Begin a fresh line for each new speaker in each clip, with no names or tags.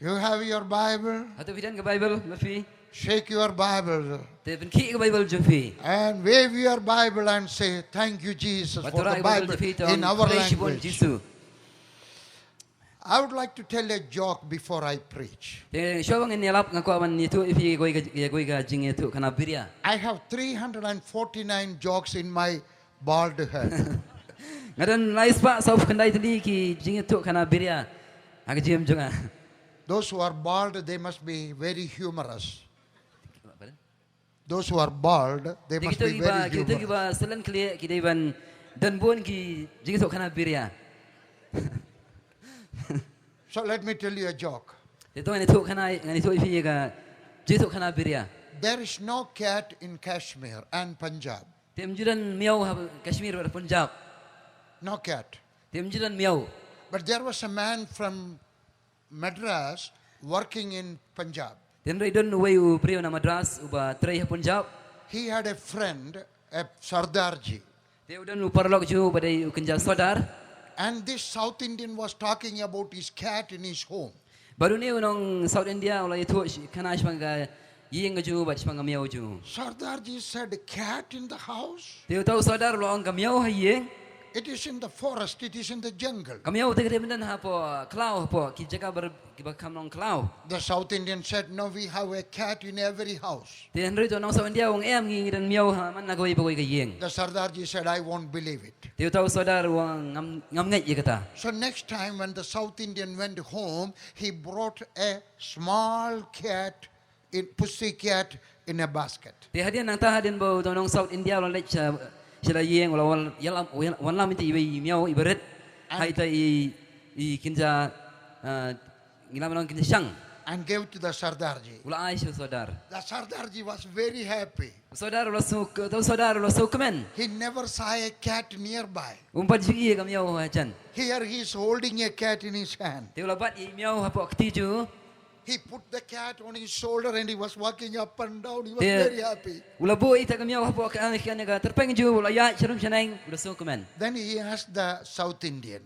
You have your Bible?
Atau bidan ke Bible mafi.
Shake your Bible
Te ben ki ke Bible jufi.
and wave your Bible and say, Thank you, Jesus, for
Batura
the
ke Bible
Bible
jufi
in
tong
our
praise bon
language.
Jisu.
I would like to tell a joke before I preach.
Te syo bang ni lap ngaku aman ni tu ifi goi ga jing tu kana biria.
I have 349 jokes in my bald head.
Ngadan lais pa sa kandai tadi ki jing tu kana biria. Aga jim junga.
Those who are bald, they must be very humorous. Those who are bald, they must
Kita
be very
kita
humorous.
selan kli kita iban dan bon ki jing tu kana biria.
So let me tell you a joke.
Te tu ni tu kana ngani tu ifi ga jing tu kana biria.
There is no cat in Kashmir and Punjab.
Te mjudan miau Kashmir bar Punjab.
No cat.
Te mjudan miau.
But there was a man from Madras working in Punjab.
Then they don't way u priyo na Madras uba tray Punjab.
He had a friend, a Sardarji.
They don't u parlok ju badai u kenja sadar.
And this South Indian was talking about his cat in his home.
Baru ni unong South India ulai tu kana shmanga ying ju bat shmanga miau ju.
Sardarji said, cat in the house?
They tahu sadar lo ang miau ha ying.
It is in the forest, it is in the jungle.
Kamiau te kede mendan ha po klau po ki jaga ber ki bakam nong klau.
The South Indian said, no, we have a cat in every house.
Te henry to nong South India ong em ngi dan miau ha man na goi bagoi ka ying.
The Sardarji said, I won't believe it.
Te tahu sadar wang ngam ngai ye kata.
So next time when the South Indian went home, he brought a small cat, pussy cat in a basket.
Te hadian nang ta hadian bo to nong South India lo lech sila yeng wala wan lam ti ibai miau ibaret hai ta I kinja ngilam nong kinja sang
And gave to the Sardarji.
ula ai sadar.
The Sardarji was very happy.
Sadar lo su to sadar lo su kemen.
He never saw a cat nearby.
Umpat ji ka miau ha chan.
Here he is holding a cat in his hand.
Te ula bat I miau ha po kti ju.
He put the cat on his shoulder and he was walking up and down. He was
Yeah.
very happy.
Ula bo ita ka miau ha po ka ka terpeng ju ula ya charum chaneng ula su kemen.
Then he asked the South Indian,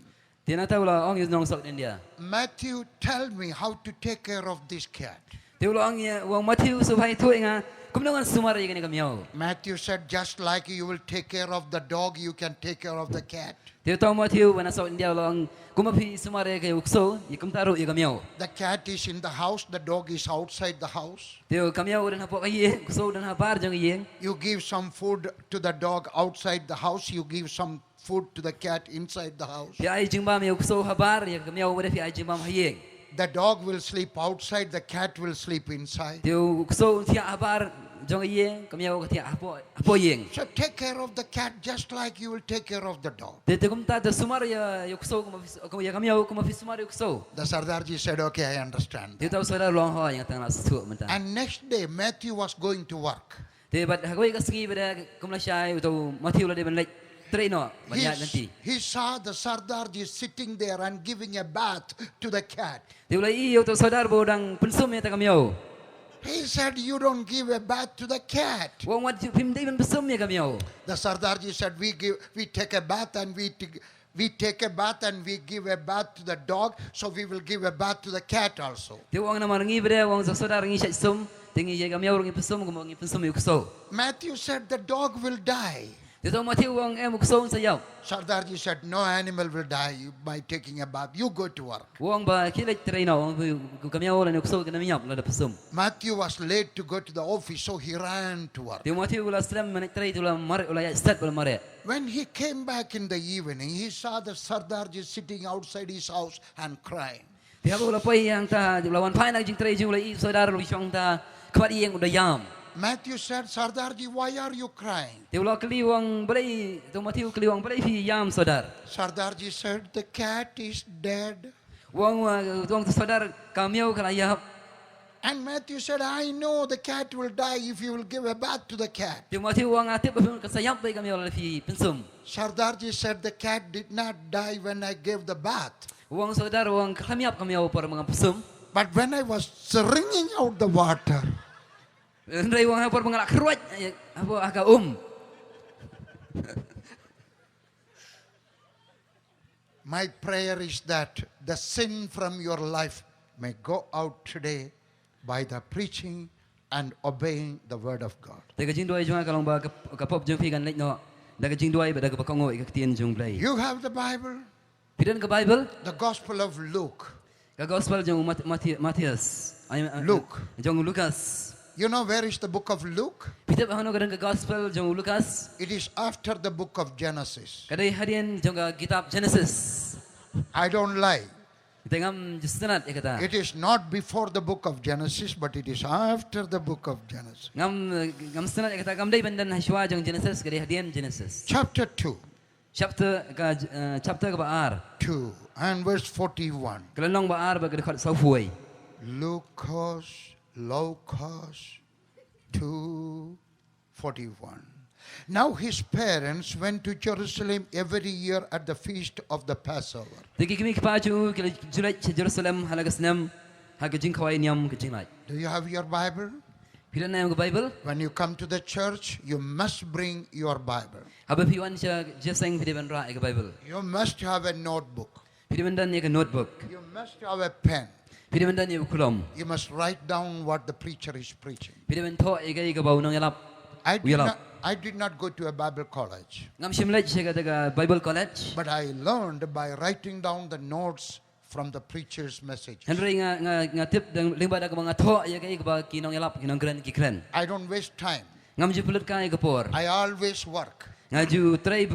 Te na ta ula ong is nong South India.
Matthew, tell me how to take care of this cat.
Te ula ong ya wang Matthew su hai tu nga kum nong sumar ye ka miau.
Matthew said, just like you will take care of the dog, you can take care of the cat.
Te tahu Matthew wana South India long kumapi sumare ke ukso ikum taru i kamiau.
The cat is in the house, the dog is outside the house.
Te kamiau dan hapo kaye ukso dan habar jang iye.
You give some food to the dog outside the house, you give some food to the cat inside the house.
Te ai jingba me ukso habar ya kamiau wada fi ai jingba haye.
The dog will sleep outside, the cat will sleep inside.
Te ukso tia habar jang iye kamiau tia hapo yeng.
So take care of the cat just like you will take care of the dog.
Te kum ta de sumar ya ukso kumafi ya kamiau kumafi sumar ukso.
The Sardarji said, okay, I understand.
Te tahu saudara long ho yang tang su mentang.
And next day, Matthew was going to work.
Te bat hagoi ka segi pada kumlasai utau Matthew la de ben lek traino banyak nanti.
He saw the Sardarji sitting there and giving a bath to the cat.
Te ulai I utau saudara bodang pensum ya ta kamiau.
He said, you don't give a bath to the cat.
Wong wat pim dai ben pensum ya kamiau.
The Sardarji said, we take a bath and we take a bath and we give a bath to the dog, so we will give a bath to the cat also.
Te wong na marangi pada wong saudara ngi sai sum tingi ya kamiau ngi pensum ko ngi pensum ukso.
Matthew said, the dog will die.
Te tahu Matthew wong em ukso sayau.
Sardarji said, no animal will die by taking a bath. You go to work.
Wong ba kilek traino wong kamiau la ukso kana miap la pensum.
Matthew was late to go to the office, so he ran to work.
Te Matthew la slam manik trai tu la mar ula ya start ula mare.
When he came back in the evening, he saw the Sardarji sitting outside his house and crying.
Te habu la pai yang ta la wan pai nak jing trai ju la I saudara lu chong ta kbat yang udah yam.
Matthew said, Sardarji, why are you crying?
Te ula keli wong balai tu Matthew keli wong balai fi yam saudara.
Sardarji said, the cat is dead.
Wong tu saudara kamiau kala ya.
And Matthew said, I know the cat will die if you will give a bath to the cat.
Te Matthew wong atip ka sayap bai kamiau la fi pensum.
Sardarji said, the cat did not die when I gave the bath.
Wong saudara wong kamiap kamiau par mga pensum.
But when I was wringing out the water,
Ndai wong par mga keruat apa aga
my prayer is that the sin from your life may go out today by the preaching and obeying the word of God.
Te ka jing doi jong ka long ba ka pop jong phi kan lek no. Da ka jing doi ba da ka kong oi ka tien jong play.
You have the Bible,
Pidan ka Bible?
the Gospel of Luke.
Ka Gospel jong Matthias.
Luke.
Jong Lucas.
You know where is the book of Luke?
Pita ba hono ka Gospel jong Lucas?
It is after the book of Genesis.
Kadai harian jong ka kitab Genesis.
I don't lie.
Tengam justanat kata.
It is not before the book of Genesis, but it is after the book of Genesis.
Ngam stanat kata ngam dai bandan haswa jong Genesis kadai harian Genesis.
Chapter 2.
Chapter ka ba ar.
2 and verse 41.
Kalong ba ar ba kadai sau fuai.
Lucas 2:41. Now his parents went to Jerusalem every year at the feast of the Passover.
Tegi kimi kepaju kila julai Jerusalem halagas nam haga jing kawai niam ke jing lai.
Do you have your Bible?
Pila na yung Bible?
When you come to the church, you must bring your Bible.
Haba piwan siya jeseng pide ban ra ega Bible.
You must have a notebook.
Pide ban dan ega notebook.
You must have a pen.
Pide ban dan ega kulom.
You must write down what the preacher is preaching.
Pide ban to ega bau nang yalap.
I did not go to a Bible college,
Ngam simlaj siya kata Bible College.
but I learned by writing down the notes from the preacher's message.
Henry nga tip dang lingba da mga to ega ba kinong yalap kinong kren ki kren.
I don't waste time.
Ngam ju pulut ka ega por.
I always work.
Nga ju try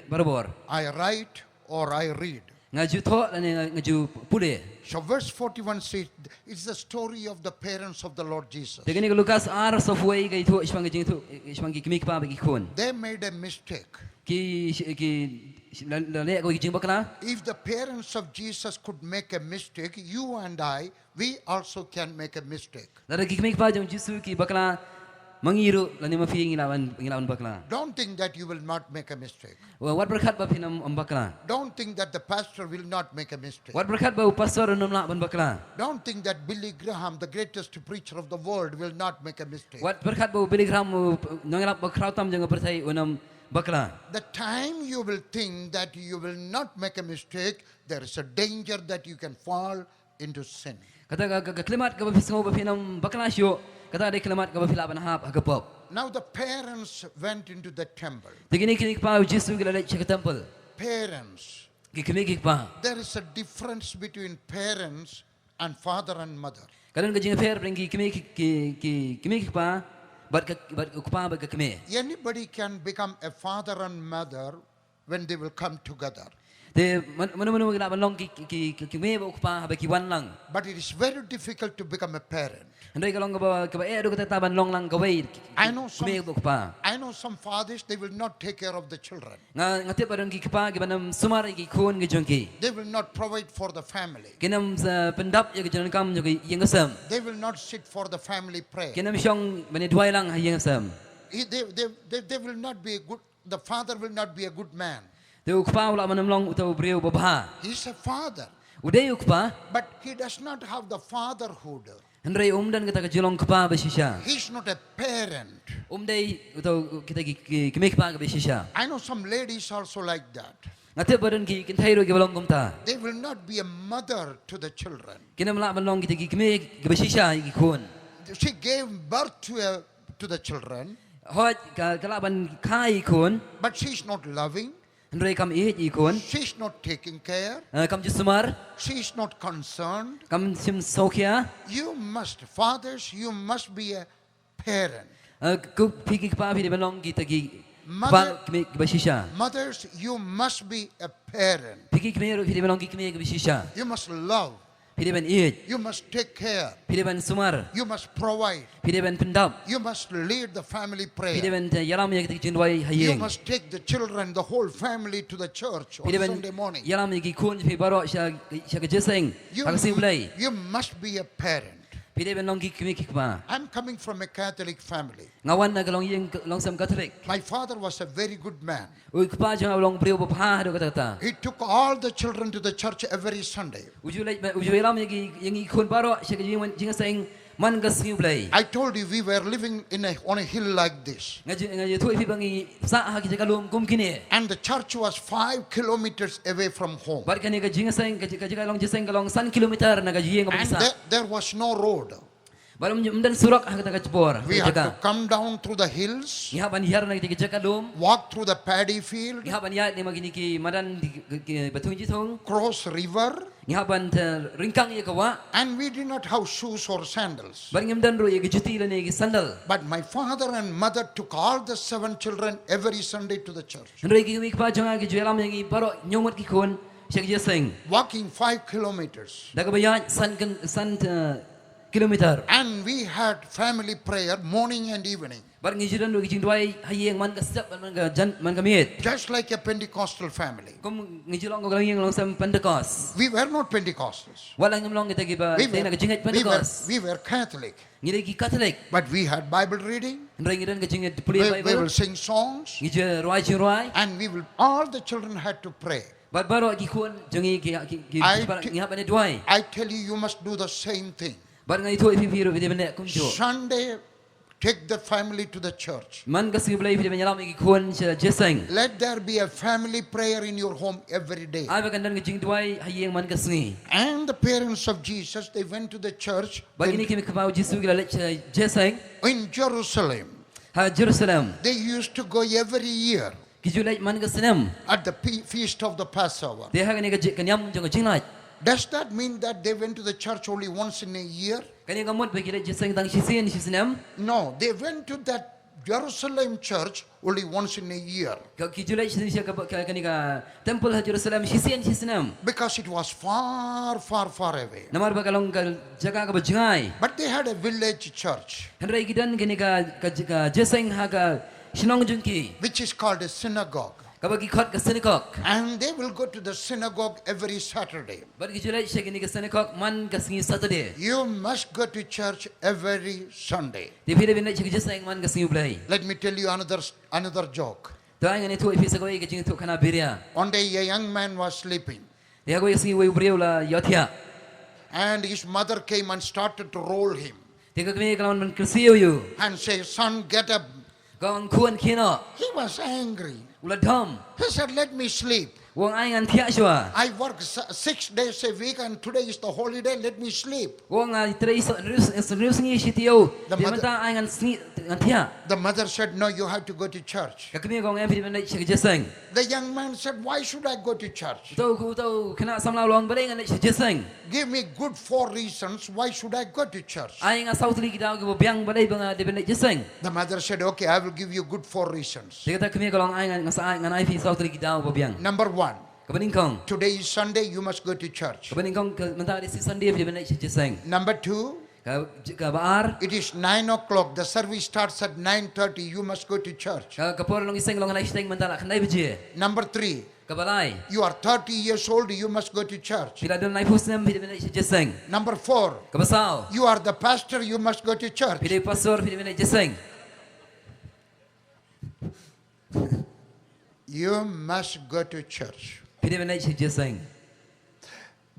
barabor.
I write or I read.
Nga ju to dan nga ju pule.
So verse 41 says, it's the story of the parents of the Lord Jesus.
Tegani ka Lucas ar sa fuai ka itu ismang jing tu ismang ki kimi pa bagi kun.
They made a mistake.
Ki lale ko jing bakla.
If the parents of Jesus could make a mistake, you and I, we also can make a mistake.
Dara ki kimi pa jong Jisu ki bakla mangiru lani mafi ngilawan bakla.
Don't think that you will not make a mistake.
Wat berkat ba pinam bakla.
Don't think that the pastor will not make a mistake.
Wat berkat ba pastor num la ban bakla.
Don't think that Billy Graham, the greatest preacher of the world, will not make a mistake.
Wat berkat ba Billy Graham nangilap ba krautam jong percaya unam bakla.
The time you will think that you will not make a mistake, there is a danger that you can fall into sin.
Kata ka klimat ka ba pisngo ba pinam bakla syo. Kata ada klimat ka ba pila ban hap hagapop.
Now the parents went into the temple.
Tegini kini pa Jisu ki lale ke temple.
Parents.
Ki kimi pa.
There is a difference between parents and father and mother.
Kadang ka jing fair bring ki kimi pa bat pa ba ka kimi.
Anybody can become a father and mother when they will come together.
Te manu gina ban long ki kimi ba pa ba ki wan lang.
But it is very difficult to become a parent.
Andai kalong ka ba ado ka taban long lang kawai.
I know
Kimi ba pa.
some fathers, they will not take care of the children.
Nga tip adon ki pa ki banam sumar ki kun ki jongki.
They will not provide for the family.
Kinam sa pendap ya ki jalan kam jo ki yang asam.
They will not sit for the family prayer.
Kinam syong bani duai lang yang asam.
They will not be a good, the father will not be a good man.
Te ukpa ula manam long utau brio babha.
He's a father,
Udai ukpa
but he does not have the fatherhood.
Henry umdan kita ke jolong kpa ba shisha.
He's not a parent.
Umdai utau kita ki kimi kpa ba shisha.
I know some ladies also like that.
Ngate badan ki kintai ki balong kumta.
They will not be a mother to the children.
Kinam la balong kita ki kimi ki ba shisha ki kun.
She gave birth to the children,
Hot kalaban kai kun.
but she's not loving.
Henry kam ikun.
She's not taking care.
Kam jusumar.
She's not concerned.
Kam sim sokia.
You must, fathers, you must be a parent.
Ku piki kpa pi balong kita ki
Mother-
pa kimi ki ba shisha.
Mothers, you must be a parent.
Piki kimi pi balong ki kimi ki ba shisha.
You must love.
Pi ban it.
You must take care.
Pi ban sumar.
You must provide.
Pi ban pendap.
You must lead the family
Pi
prayer.
ban yalam ya kita jindwai
You
hayeng.
must take the children, the whole family to the church on
Pi ban
Sunday morning.
yalam ya ki kun pi baro sya ke jeseng. Hagasi ulai.
You must be a parent.
Pi ban long ki kimi ki kpa.
I'm coming from a Catholic family.
Ngawan na kalong yang long sam Catholic.
My father was a very good man.
Ui kpa jang long brio babha do kata.
He took all the children to the church every Sunday.
Uju yalam ya ki yang ikun baro sya ke jing seng man ka singiu blai
I told you we were living on a hill like this.
ngaji thui phi bangi sa ha ki ka lum kum kini
And the church was 5 kilometers away from home.
bar kani ka jinga sang ka long jiseng ka long san kilometer na ka jieng ka
And
bisa
there was no road.
bar mdan surak ha ka chpor
We had to come down through the hills,
Iha ban hiar na ki ka lum
walk through the paddy field,
Iha ban ya ni magini ki madan batung ji thong
cross river,
Iha ban ringkang ye ka wa
and we did not have shoes or sandals.
bar ngam ro ye ki juti la ni ki sandal
But my father and mother took all the 7 children every Sunday to the church,
Hendrai ki mi pa jonga ki juelam yang baro nyomot ki kon sek je seng
walking 5 kilometers.
daga baya san kilometer
And we had family prayer morning and evening,
bar ngi jiran ro ki jing dwai hayeng man ka step man ka jan man ka miet
just like a Pentecostal family.
kom ngi jilong ko lang long sam pentecost
We were not Pentecostals.
wala ngam long kita ki ba na ka jingat pentecost
We were Catholic,
ngi ki catholic
but we had Bible reading.
hendrai ngi dan ka jingat
We,
puli
we
bible
will sing songs,
ngi je roi
and all the children had to pray.
bar baro ki kon jongi ki
I
ngi ha ban dwai
I tell you, you must do the same thing.
bar ngai thoi phi ro video ne kum jo
Sunday, take the family to the church.
man ka sing blai video nyalam ki kon je seng
Let there be a family prayer in your home every day.
ai ba kan dan ka jing dwai hayeng man ka singi
And the parents of Jesus, they went to the church
bagi ni kimi kemau Yesus gila lech jeseng
in Jerusalem.
ha Jerusalem
They used to go every year
ki julai man ka senem
at the feast of the Passover.
dia ha ni ka kenyam jong jingnai
Does that mean that they went to the church only once in a year?
kani ka mot bagi lech jeseng tang sisien sisinem
No, they went to that Jerusalem church only once in a year
ka ki julai sisia ka kani ka temple ha Jerusalem sisien sisinem
because it was far, far, far away.
namar ba kalong ka jaga ka bajngai
But they had a village church,
hendrai gidan kani ka jeseng ha ka sinong jungki
which is called a synagogue.
ka bagi khot ka synagogue
And they will go to the synagogue every Saturday.
bagi julai kani ka synagogue man ka singi Saturday
You must go to church every Sunday.
dia pide bin lech jeseng man ka singi blai
Let me tell you another joke.
ta ngani tu episode ko ka jing tu kana biria
One day a young man was sleeping,
dia ko singi wei briu la yothia
and his mother came and started to roll him
dia ka kami kalau man kersiu you
and say, "Son, get up."
kong kuan kino
He was angry.
ula dom
He said, "Let me sleep.
wong ai ngan thia shwa
I work 6 days a week and today is the holiday. Let me sleep."
wong ai trei so singi sitio
The
dia
mother-
mata ai ngan singi ngan thia
The mother said, "No, you have to go to church."
ka kami kong em pide bin lech jeseng
The young man said, "Why should I go to church?
tau ku tau kena samlau long bale ngan lech jeseng
Give me good 4 reasons why should I go to church."
ai ngan sau tri kita ko biang bale bang dia bin lech jeseng
The mother said, "Okay, I will give you good 4 reasons.
dia kata kami kalau ai ngan sa ai ngan ai fi sau tri kita ko biang
Number 1,
ka bening kong
today is Sunday, you must go to church.
ka bening kong mentah di Sunday pide bin lech jeseng
Number 2,
ka baar
it is 9 o'clock. The service starts at 9:30. You must go to church.
ka por long iseng long nai steng mentah la khandai beje
Number 3,
ka balai
you are 30 years old. You must go to church.
pila don nai pusnem pide bin lech jeseng
Number 4,
ka basau
you are the pastor. You must go to church.
pide pastor pide bin lech jeseng
You must go to church.
pide bin lech jeseng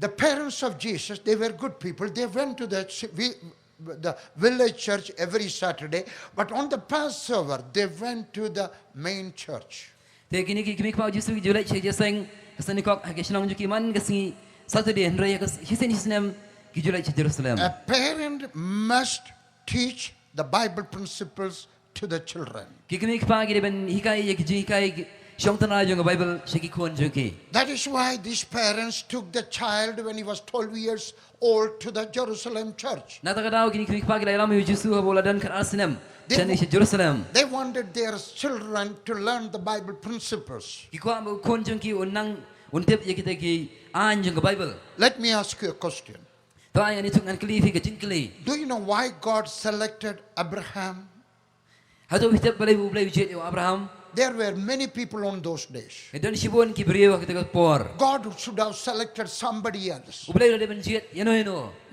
The parents of Jesus, they were good people. They went to the village church every Saturday. But on the Passover, they went to the main church.
te kini ki kimi pau jisu ki julai che jeseng kasani kok ha kesnong juki man kasingi Saturday hendrai ka hisen hisnem ki julai che Jerusalem
A parent must teach the Bible principles to the children.
ki kimi pa ki ben hikai ye ki ji hikai shong tana jong Bible sheki kon juki
That is why these parents took the child when he was 12 years old to the Jerusalem church.
na ta kadau kini kimi pa ki lam yu jisu ha bola dan kan asnem chani che Jerusalem
They wanted their children to learn the Bible principles.
ki ko am kon jong ki unang untep ye kita ki an jong Bible
Let me ask you a question.
to ai ani tung an kli fi ka jing kli
Do you know why God selected Abraham?
ha to hitep balai bu balai jet yo Abraham
There were many people on those days.
dan sibon ki brio kita ka por
God should have selected somebody else.
u balai ben jet yeno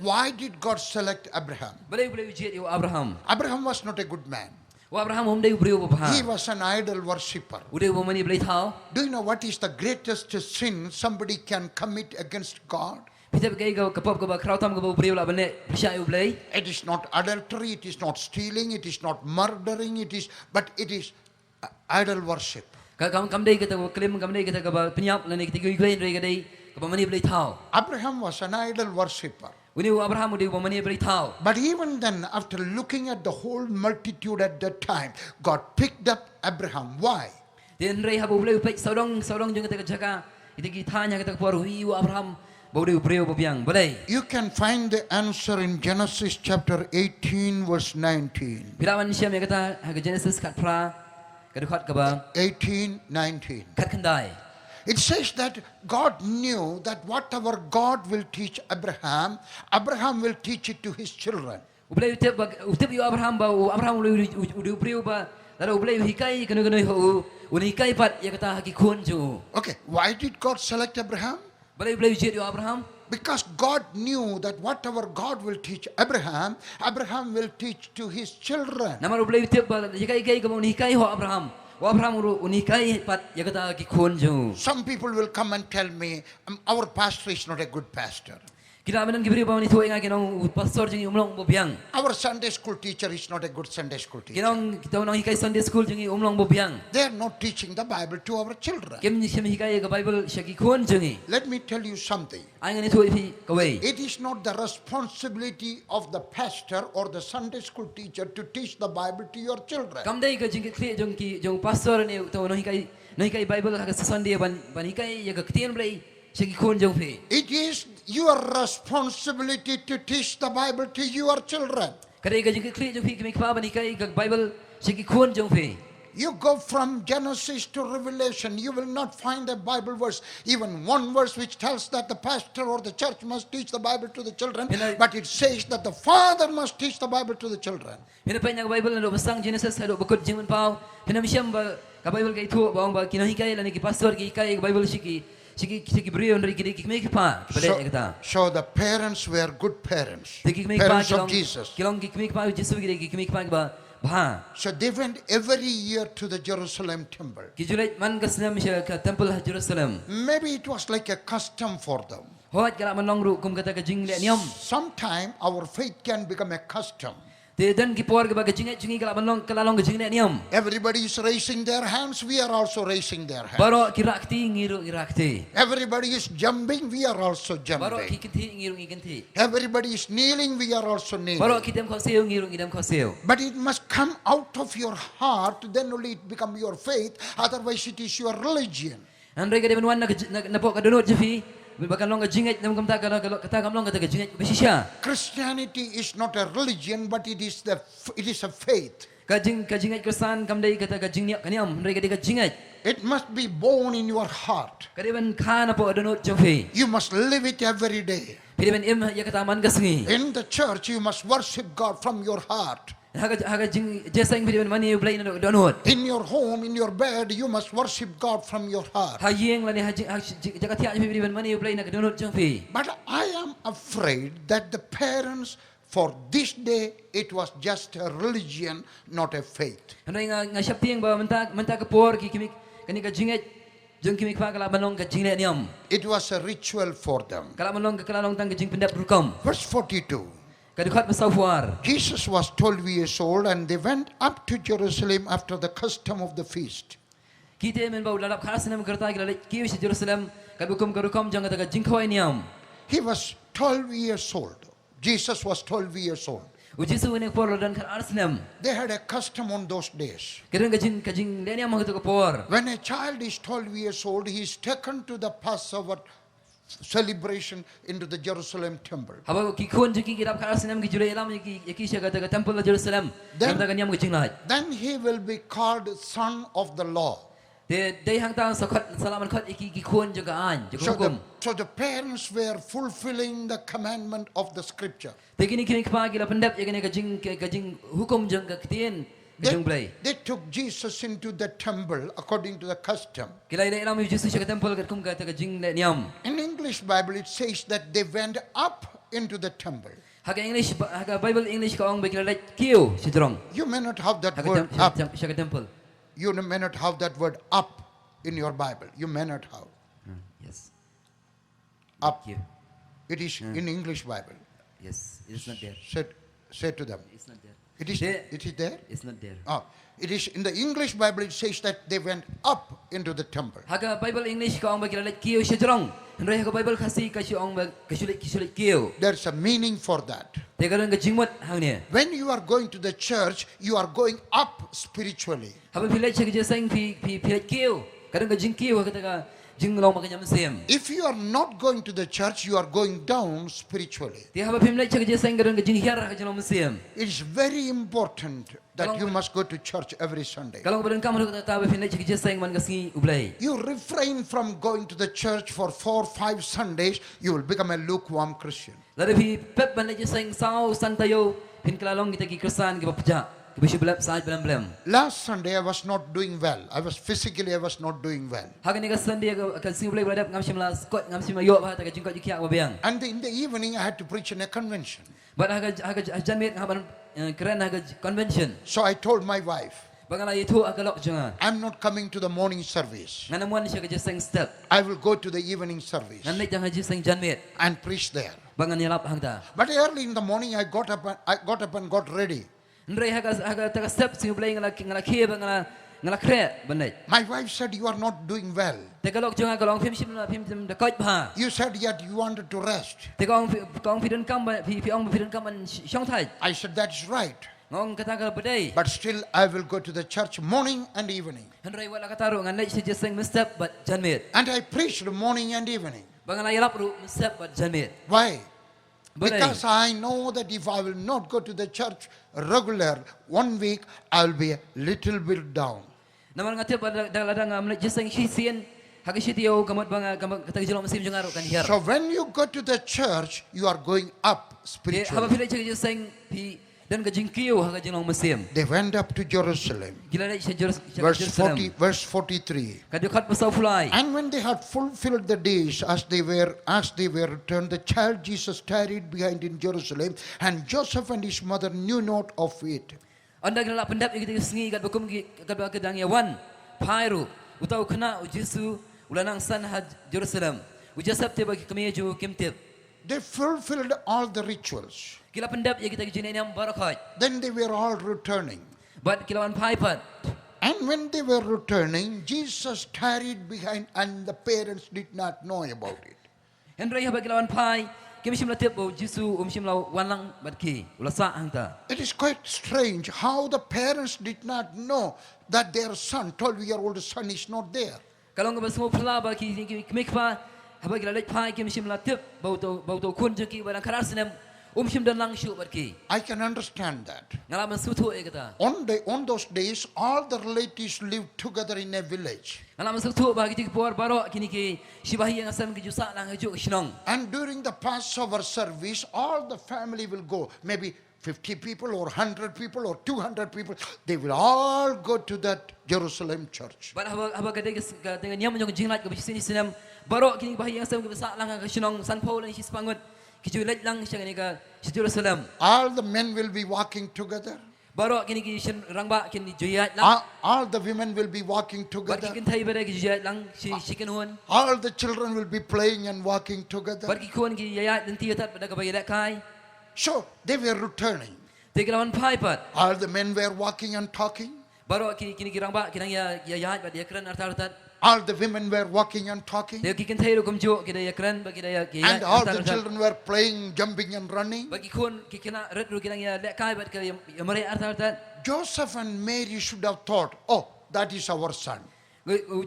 Why did God select Abraham?
balai jet yo Abraham
Abraham was not a good man.
wa Abraham hom dai brio ba
He was an idol worshipper.
ude bo mani balai thao
Do you know what is the greatest sin somebody can commit against God?
Kita pergi ke kapop ke crowd tam ke beriu lah benda percaya boleh.
It is not adultery, it is not stealing, it is not murdering, but it is idol worship.
Kam dei kita klaim kam dei kita ke penyap lan kita gui gui dei ke mani boleh tahu.
Abraham was an idol worshipper.
Uni Abraham udi mani boleh tahu.
But even then, after looking at the whole multitude at that time, God picked up Abraham. Why?
Dan rei habu boleh pek saudong jeng kita jaga kita tanya kita por hui Abraham boleh beriu biang boleh.
You can find the answer in Genesis chapter 18 verse 19.
Bila manusia yang kata ke Genesis kat pra ke dekat ke ba
18:19.
kat kendai.
It says that God knew that whatever God will teach Abraham, Abraham will teach it to his children.
Boleh utip yu Abraham ba Abraham boleh beriu ba lalu boleh hikai kena ho unikai pat yang kata haki kun ju.
Okay, why did God select Abraham?
Boleh jet yu Abraham.
Because God knew that whatever God will teach Abraham, Abraham will teach to his children.
Nama boleh utip ba hikai ke unikai ho Abraham. Abraham unikai pat yang kata haki kun ju.
Some people will come and tell me, our pastor is not a good pastor.
Kita menan kibri ba ni tuai ngai kinong pastor jengi umlong bo biang.
Our Sunday school teacher is not a good Sunday school teacher.
Kinong kita nong hikai Sunday school jengi umlong bo biang.
They are not teaching the Bible to our children.
Kem ni hikai ke Bible syaki kun jengi.
Let me tell you something.
Ai ngani tuai pi kawai.
It is not the responsibility of the pastor or the Sunday school teacher to teach the Bible to your children.
Kam dai ke jengi kri jong pastor ni to nong hikai Bible ka Sunday ban hikai ya ke ketien boleh syaki kun jong pi.
It is your responsibility to teach the Bible to your children.
Kadai ke jengi kri jong pi kemi pa ban hikai ke Bible syaki kun jong pi.
You go from Genesis to Revelation, you will not find a Bible verse, even one verse which tells that the pastor or the church must teach the Bible to the children, but it says that the father must teach the Bible to the children.
Pina pa yang Bible na basang Genesis hado bakut jingun pau. Pina misiam ba ka Bible kai thu ba ba kino hikai lan ki pastor ki hikai Bible Siki beriu dari kiri kiki pa pada kata.
So the parents were good parents.
Parents
Parents of Jesus.
Kilong kiki pa Jesus kiki pa ba bah.
So they went every year to the Jerusalem temple.
Kijulat man kaslam siya ka temple Jerusalem.
Maybe it was like a custom for them.
Hoat kala manong ru kum kata ka jing le niam.
Sometime our faith can become a custom.
Te dan ki por ka ba ka jingi kala manong kala long ka jing le niam.
Everybody is raising their hands, we are also raising their hands.
Baro kirakti ngiru kirakti.
Everybody is jumping, we are also
Baro
jumping.
kikinti ngiru ngikinti.
Everybody is kneeling, we are also
Baro
kneeling.
kitem khoseu ngiru ngidam khoseu.
But it must come out of your heart, then only it become your faith, otherwise it is your religion.
Andai ka de wan na po ka donot jefi. Bahkan long ka jingat nam kam ta kata kam long kata ka jingat besisya.
Christianity is not a religion, but it is a faith.
Ka jingat Kristen kam dai kata ka jingniak kaniam andai ka de ka jingat.
It must be born in your heart.
Ka de ban kha na po donot jefi.
You must live it every day.
Pili ban im ya kata man kasngi.
In the church, you must worship God from your heart.
Haga jing jesang pili ban mani blai na donot.
In your home, in your bed, you must worship God from your heart.
Ha yeng la ni ha jaga tiak pili ban mani blai na donot jefi.
But I am afraid that the parents for this day, it was just a religion, not a faith.
Andai nga syapting ba menta ka por ki kimi kani ka jingat jeng kimi pa kala banong ka jingle niam.
It was a ritual for them.
Kala banong ka kala long tang ka jing pendap rukam.
Verse 42.
Kadukhat masawar.
Jesus was 12 years old and they went up to Jerusalem after the custom of the feast.
Kita men bau lalap khasinam kerta kila kiu si Jerusalem kabukum karukam jang kata ka jingkhoi niam.
He was 12 years old. Jesus was 12 years old.
Ujisu ne por dan kar arsenam.
They had a custom on those days.
Kadang ka jing le niam kata ka por.
When a child is 12 years old, he is taken to the Passover celebration into the Jerusalem temple.
Haba ki khon ki kirap kar arsenam ki jure elam ki sya kata ka temple Jerusalem. Kata ka niam ka jinglai.
Then he will be called son of the law.
They hang tang sakhat salaman khat ki khon jaga an jaga hukum.
So the parents were fulfilling the commandment of the scripture.
Tegini kimi kpa kila pendap ya kene ka jing hukum jang ka ketien ka jing blai.
They took Jesus into the temple according to the custom.
Kila ila elam Jesus ka temple ka kum ka ta ka jing le niam.
In English Bible it says that they went up into the temple.
Haga English haga Bible English ka ong bekila like kiu sidrong.
You may not have that
Haga
word up.
sya ka temple.
You may not have that word up in your Bible. You may not have.
Yes.
Up.
Kiu.
It is in English Bible.
Yes, it's not there.
Say to them.
It's not there.
It is there?
It's not there.
Oh, it is in the English Bible. It says that they went up into the temple.
Haga Bible English ka ong ba kilalit kiyo siya jrong. Henry haga Bible kasi ka siya ong ba kisulit kiyo.
There's a meaning for that.
Te karon ka jingmot hang niya.
When you are going to the church, you are going up spiritually.
Haba pilat siya ka sang pilat kiyo. Karon ka jing kiyo ka taga jing long makanya masem.
If you are not going to the church, you are going down spiritually.
Te haba pilat siya ka sang karon ka jing hiar ka jing long masem.
It is very important that you must go to church every Sunday.
Kalong badan kam ka ta ba pilat siya ka sang man kasi ublay.
You refrain from going to the church for 4 or 5 Sundays, you will become a lukewarm Christian.
Lada pi pep ban siya sang sao santayo pin kalalong kita ki Kristan ki bapja. Ki bisu belap saat belam.
Last Sunday I was not doing well. I was not doing well.
Haga ni ka Sunday ka sing ublay beradap ngam simla skot ngam sim yo ba ta ka jingkot jikia ba biang.
And in the evening I had to preach in a convention.
But haga janmet haban keren haga convention.
So I told my wife,
Bangala itu akalok jangan.
I'm not coming to the morning service.
Ngana muan siya ka sang step.
I will go to the evening service
Ngan lek jangan sang janmet.
and preach there.
Bangan yalap hangta.
But early in the morning I got up and got ready.
Ndrei haga ta step sing ublay ngala kia ngala kre banai.
My wife said, you are not doing well.
Te kalok jangan kalong phim da koit ba.
You said yet you wanted to rest.
Te kong pidun kam ba pi ong pidun kam an syong thai.
I said, that's right.
Ngong kata ka badai.
But still I will go to the church morning and evening.
Ndrei wala kataro ngan lek siya sang step but janmet.
And I preached morning and evening.
Bangala yalap ru step but janmet.
Why?
Badai.
Because I know that if I will not go to the church regular 1 week, I will be a little bit down.
Naman ngati ladang am lek sang sien haga sitio kamot banga kata jilong masim jangaro kan hiar.
So when you go to the church, you are going up
Haba
spiritually.
pila siya sang pi dan ka jingkiyo haga jilong masim.
They went up to Jerusalem.
Gila lek siya
Verse 43.
Kadukat pasau fulai.
And when they had fulfilled the days as they were returned, the child Jesus tarried behind in Jerusalem, and Joseph and his mother knew not of it.
Anda kena pendap kita sengi kat bakum kat kedang yawan pairu utau kena ujisu ulanang san had Jerusalem ujasap te bagi kami ju kimtip
They fulfilled all the rituals.
kila pendap ya kita jini yang barakat
Then they were all returning.
but kilawan paipat
And when they were returning, Jesus tarried behind, and the parents did not know about it.
Henry haba kilawan pai kami simla tip bo jisu simla wanlang batki ulasa angta.
It is quite strange how the parents did not know that their son, 12-year-old son, is not there.
Kalau ngaba semua pela bagi kami kpa haba kilawan pai kami simla tip bau to kun jeki barang karas nem sim dan langsung batki
I can understand that.
ngalaman sutu e kata.
On those days, all the relatives lived together in a village.
Alam masuk tu bagi tiga puar barok kini ki sibahi yang asam keju sak lang keju senang.
And during the Passover service, all the family will go. Maybe 50 people or 100 people or 200 people. They will all go to that Jerusalem church.
But haba kadai dengan yang menjong jinglat ke sini senam barok kini bahi yang asam keju sak lang ke senang san Paul yang sispangut keju let lang siang ni ke Jerusalem.
All the men will be walking together.
Barok kini ki rangba kini juyat lang.
All the women will be walking
Bagi
together.
kini thai pada juyat lang si kenhun.
All the children will be playing and walking together.
Bagi kuan ki yayat dan tiatat pada kabagi dak kai.
So they were returning.
Tegelawan paipat.
All the men were walking and talking.
Barok kini ki rangba kini yayat pada keren artat.
All the women were walking and talking.
Dia kikin thai kum jo kita ya keren bagi dia
And all the children were playing, jumping and running.
Bagi kun kikina red ru kinang ya lek kai bat ke ya mari artat.
Joseph and Mary should have thought, oh, that is our son.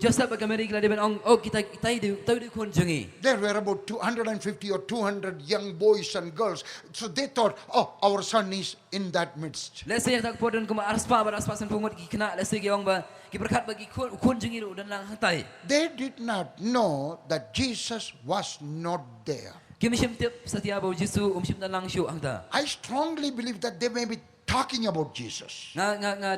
Joseph bagi mari kila dia ong oh kita tahu di kun jungi.
There were about 250 or 200 young boys and girls. So they thought, oh, our son is in that midst.
Let's say tak podan kuma arspa san pungut kikina let's say giong ba ki berkat bagi kun jungi ru dan lang hantai.
They did not know that Jesus was not there.
Kimi sim tip setia bau Yesus sim dan lang syu hangta.
I strongly believe that they may be talking about Jesus.
Nga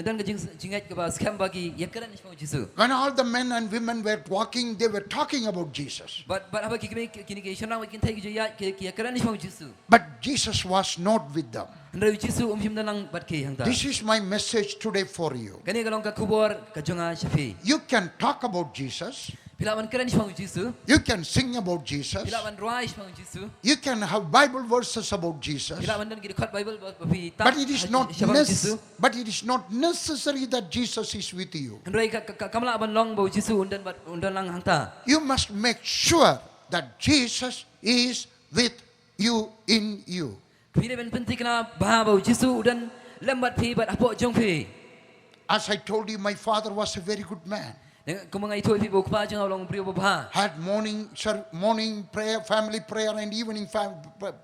dan jingat ke ba scam bagi ya keren ni Yesus.
When all the men and women were walking, they were talking about Jesus.
But apa kini ki senang bagi thai ki ya ki keren ni Yesus.
But Jesus was not with them.
Ndai Yesus sim dan lang bat ki hangta.
This is my message today for you.
Kani kalong ka kubor ka jonga syafi.
You can talk about Jesus.
Pila man keren shpang Jisu.
You can sing about Jesus.
Pila man ruai shpang Jisu.
You can have Bible verses about Jesus.
Pila man dan gid khat Bible pi ta.
But it is not
shpang Jisu.
but it is not necessary that Jesus is with you.
Hendrai kamla ban long bo Jisu undan lang hangta.
You must make sure that Jesus is with you in you.
Pila ben penting kena bah bo Jisu udan lembat pi bat apo jong pi.
As I told you, my father was a very good man.
Kumangai tu pi bo kpa jong long priyo bah.
Had morning prayer, family prayer, and evening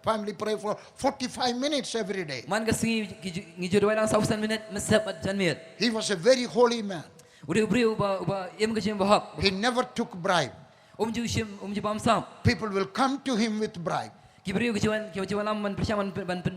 family prayer for 45 minutes every day.
Man kasi ngijo dua lang 1,000 minit mesep at janmit.
He was a very holy man.
Udah priyo ba yem kecim bahak.
He never took bribe.
Ju bam sam.
People will come to him with bribe.
Kibriu keciwan lam man persiaman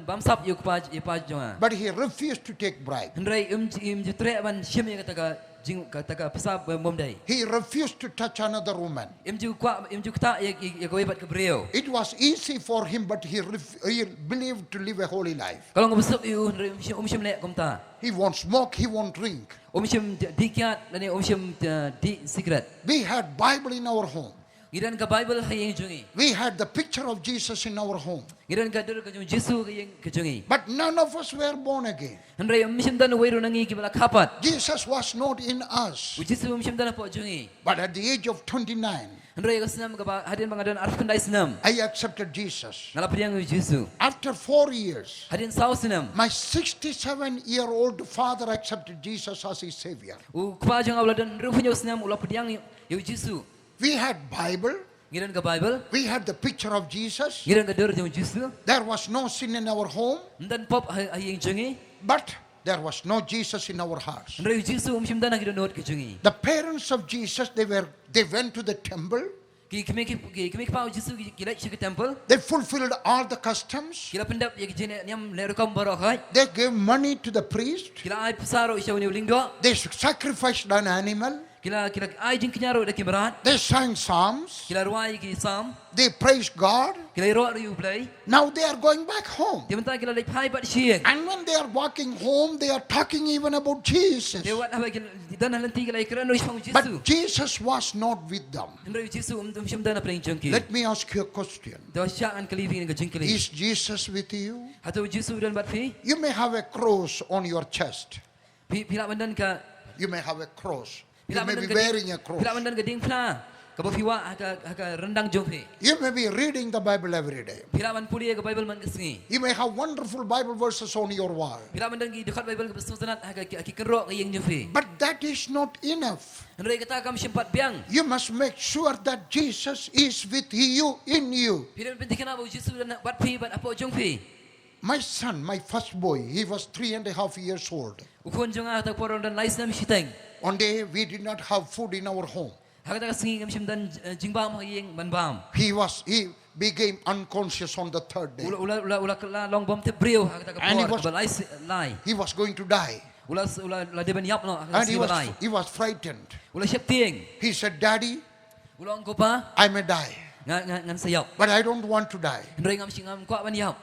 bam sap yuk pa jonga.
But he refused to take bribe.
Hendrai ju tre ban shim ya kata pesap bom dai.
He refused to touch another woman.
Ju kata ya kau bat kibriu.
It was easy for him, but he believed to live a holy life.
Kalau ngau besap yu hendrai shim lek komta.
He won't smoke, he won't drink.
Shim dikiat dan shim di cigarette.
We had Bible in our home.
Gidan ka Bible hayeng jungi.
We had the picture of Jesus in our home.
Gidan ka dur ka Jesu hayeng kejungi.
But none of us were born again.
Hendrai shim dan weiru nangi kibala kapat.
Jesus was not in us.
Jesu shim dan po jungi.
But at the age of 29,
Hendrai ka senam ka hadin mga dan arf kandai senam.
I accepted Jesus.
Ngala priang Jesu.
After 4 years,
Hadin saw senam.
my 67-year-old father accepted Jesus as his savior.
Kpa jong awla dan rupunyo senam ula priang yu Jesu.
We had Bible.
Gidan ka Bible.
We had the picture of Jesus.
Gidan ka dur jong Jesu.
There was no sin in our home,
Dan pop hayeng jungi.
but there was no Jesus in our hearts.
Hendrai Jesu shim dan gidan not kejungi.
The parents of Jesus, they went to the temple.
Kami kpa Jesu kila ke temple.
They fulfilled all the customs.
Kila pendap ya kejene niam lerukam barokai.
They gave money to the priest.
Kila ai pesaro isya uni ulingdo.
They sacrificed an animal.
Kila ai jing kenyaro da kimerat.
They sang psalms.
Kila ruai ki sam.
They praised God.
Kila ro ru play.
Now they are going back home.
Dia mentah kila lek pai bat sieng.
And when they are walking home, they are talking even about Jesus.
Dia wat apa dan halanti kila ikran ro isang Jesu.
But Jesus was not with them.
Hendrai Jesu shim dan apa yang jengki.
Let me ask you a question.
Dia syak an keliving dengan jengkeli.
Is Jesus with you?
Atau Jesu dan bat pi.
You may have a cross on your chest.
Pila mandan ka.
You may have a cross. You
Pila
may
mandan
be wearing a cross.
Pila mandan ka ding pla. Kabo piwa haka rendang jongpi.
You may be reading the Bible every day.
Pila man puli ka Bible man kesengi.
You may have wonderful Bible verses on your wall.
Pila mandan ki dekat Bible ka sanat haka ki kerok ka yang jongpi.
But that is not enough.
Hendrai kata kam simpat biang.
You must make sure that Jesus is with you, in you.
Pila penting kenapa Jesu dan bat pi bat apa jongpi.
My son, my first boy, he was 3.5 years old.
Ukun jonga tak poron dan lais nam siteng.
One day we did not have food in our home.
Haka tak sengi kam sim dan jingbam hayeng banbam.
He became unconscious on the third day.
Ula long bom te brio haka tak
And he
por
was-
balai lai.
He was going to die.
Ula de ben yap no
And
si balai.
he was frightened.
Ula siap tieng.
He said, Daddy,
Ula angko pa
I may die,
ngan sayap.
but I don't want to die.
Hendrai ngam singam kwa ban yap.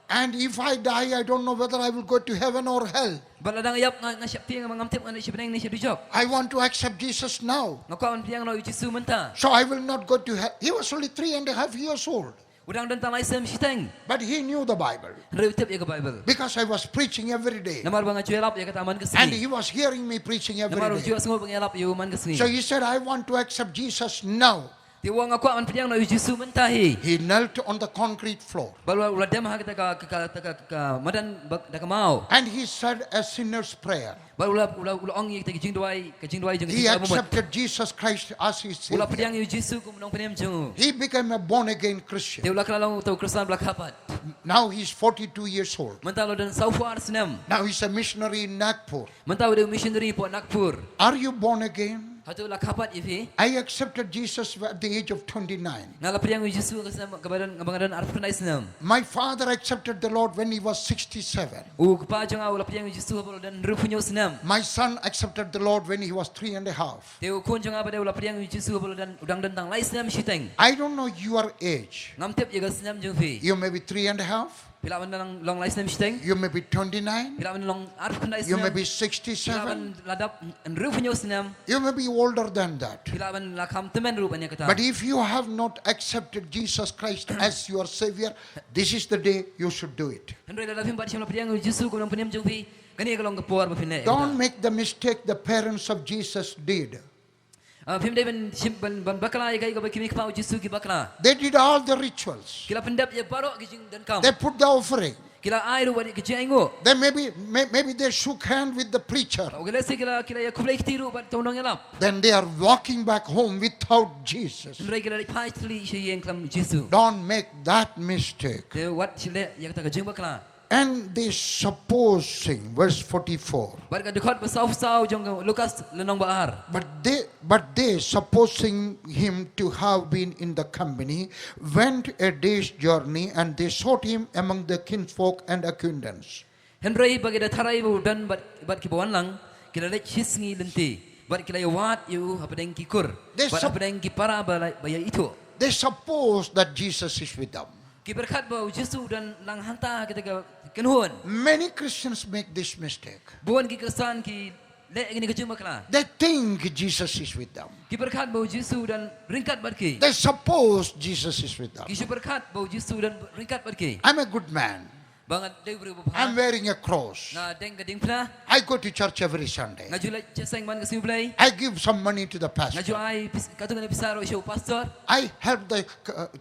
And if I die, I don't know whether I will go to heaven or hell.
Baladang yap ngan siap tieng ngam tip ngan siap nang ni siap dijok.
I want to accept Jesus now.
Ngakwa an piang no Jesu menta.
So I will not go to hell. He was only 3.5 years old.
Udang dan talai sem siteng.
But he knew the Bible.
Hendrai tip ya ke Bible.
Because I was preaching every day.
Namar bang acuelap ya kata man
And
kesengi.
he was hearing me preaching every
Namar
day.
juga sengok pengelap ya man kesengi.
So he said, I want to accept Jesus now.
Dia wang aku an piang no Jesu mentahi.
He knelt on the concrete floor.
Balu ulah dem hak ka madan dak mau.
And he said a sinner's prayer.
Balu ulah ong ye ke jing duai jeng
He
jing mumat.
accepted Jesus Christ as his
Ulah
Savior.
piang Jesu ku menong penem jeng.
He became a born-again Christian.
Dia ulah kelalong tau Kristen belak kapat.
Now he's 42 years old.
Mentau dan saufar senam.
Now he's a missionary in Nagpur.
Mentau dia missionary po Nagpur.
Are you born again?
Hatu ulah kapat ifi.
I accepted Jesus at the age of 29.
Ngala piang Jesu ke senam kebadan arf kendai senam.
My father accepted the Lord when he was 67.
Kepa jeng ulah piang Jesu balu dan rupunyo senam.
My son accepted the Lord when he was 3.5.
Dia kun jeng pada ulah piang Jesu balu dan udang tang lai senam siteng.
I don't know your age.
Ngam tip ya ke senam jeng fi.
You may be 3.5.
Pila man lang long life nem steng.
You may be 29.
Pila man long arf kunda
You may
isnem.
be
Pila
67.
man ladap en ruf nyo snem.
You may be older than that.
Pila man lakam temen rup anya kata.
But if you have not accepted Jesus Christ as your Savior, this is the day you should do it.
Henry ladap him bat siam lapdiang Jesu ko nang penem jong pi. Kani kalong kapor mapine.
Don't make the mistake the parents of Jesus did.
Phim day ban bakla ya kai ka kimi kpau Jesu ki bakla.
They did all the rituals.
Kila pendap ya barok kijing dan kam.
They put the offering.
Kila ai ru wadi kijing ngo.
Then maybe they shook hand with the preacher.
O kila se kila ya kublai kitiru bat tonong yalam.
Then they are walking back home without Jesus.
Henry kila pai tli shi yang klam Jesu.
Don't make that mistake.
Te wat sile ya kata kijing bakla.
And they supposing, verse 44.
Bat ka dekat besau jong Lukas lenong baar.
But they, supposing him to have been in the company, went a day's journey, and they sought him among the kinsfolk and acquaintance.
Henry bagi da tharai bu dan bat ki bawan lang kila lek hisngi lenti. Bat kila ya wat yu hapadeng ki kur.
They
Bat hapadeng ki para baya itu.
They suppose that Jesus is with them.
Ki berkat bau Jesu dan lang hanta kita ke kenhuan.
Many Christians make this mistake.
Buan ki Kristan ki lek ini kejung bakla.
They think Jesus is with them.
Ki berkat bau Jesu dan ringkat bat ki.
They suppose Jesus is with them.
Ki berkat bau Jesu dan ringkat bat ki.
I'm a good man.
Bangat deu beri
I'm
bapa.
wearing a cross.
Na deng ka ding pna.
I go to church every Sunday.
Ngaju lek jeseng man ka siublai.
I give some money to the
Ngaju
pastor.
ai katung ni pisaro show pastor.
I help the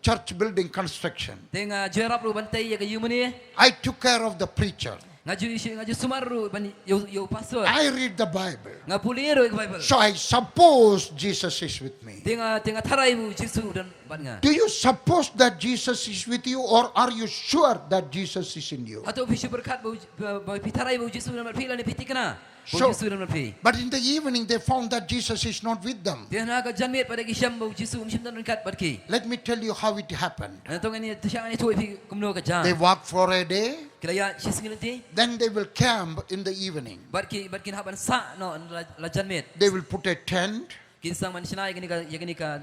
church building construction.
Tenga jerap ru bantai ya ka yumuni.
I took care of the preacher.
Ngaju sumaru ban yo pastor.
I read the Bible.
Ngapuliro ka Bible.
So I suppose Jesus is with me.
Tenga tharai bu Jesu dan bat nga.
Do you suppose that Jesus is with you, or are you sure that Jesus is in you?
Atau bisu berkat bau pitarai bau Jesu dan bat pila ni pitikana. Bau
So,
Jesu dan bat pi.
but in the evening they found that Jesus is not with them.
Dia nak janmit pada kisam bau Jesu msim dan ringkat bat ki.
Let me tell you how it happened.
Tong ni tiang ni tu pi kumno ka jang.
They walk for a day,
Kila ya sisngil ti.
then they will camp in the evening.
Bat ki haban sa no la janmit.
They will put a tent
Kinsang man sinai gani ka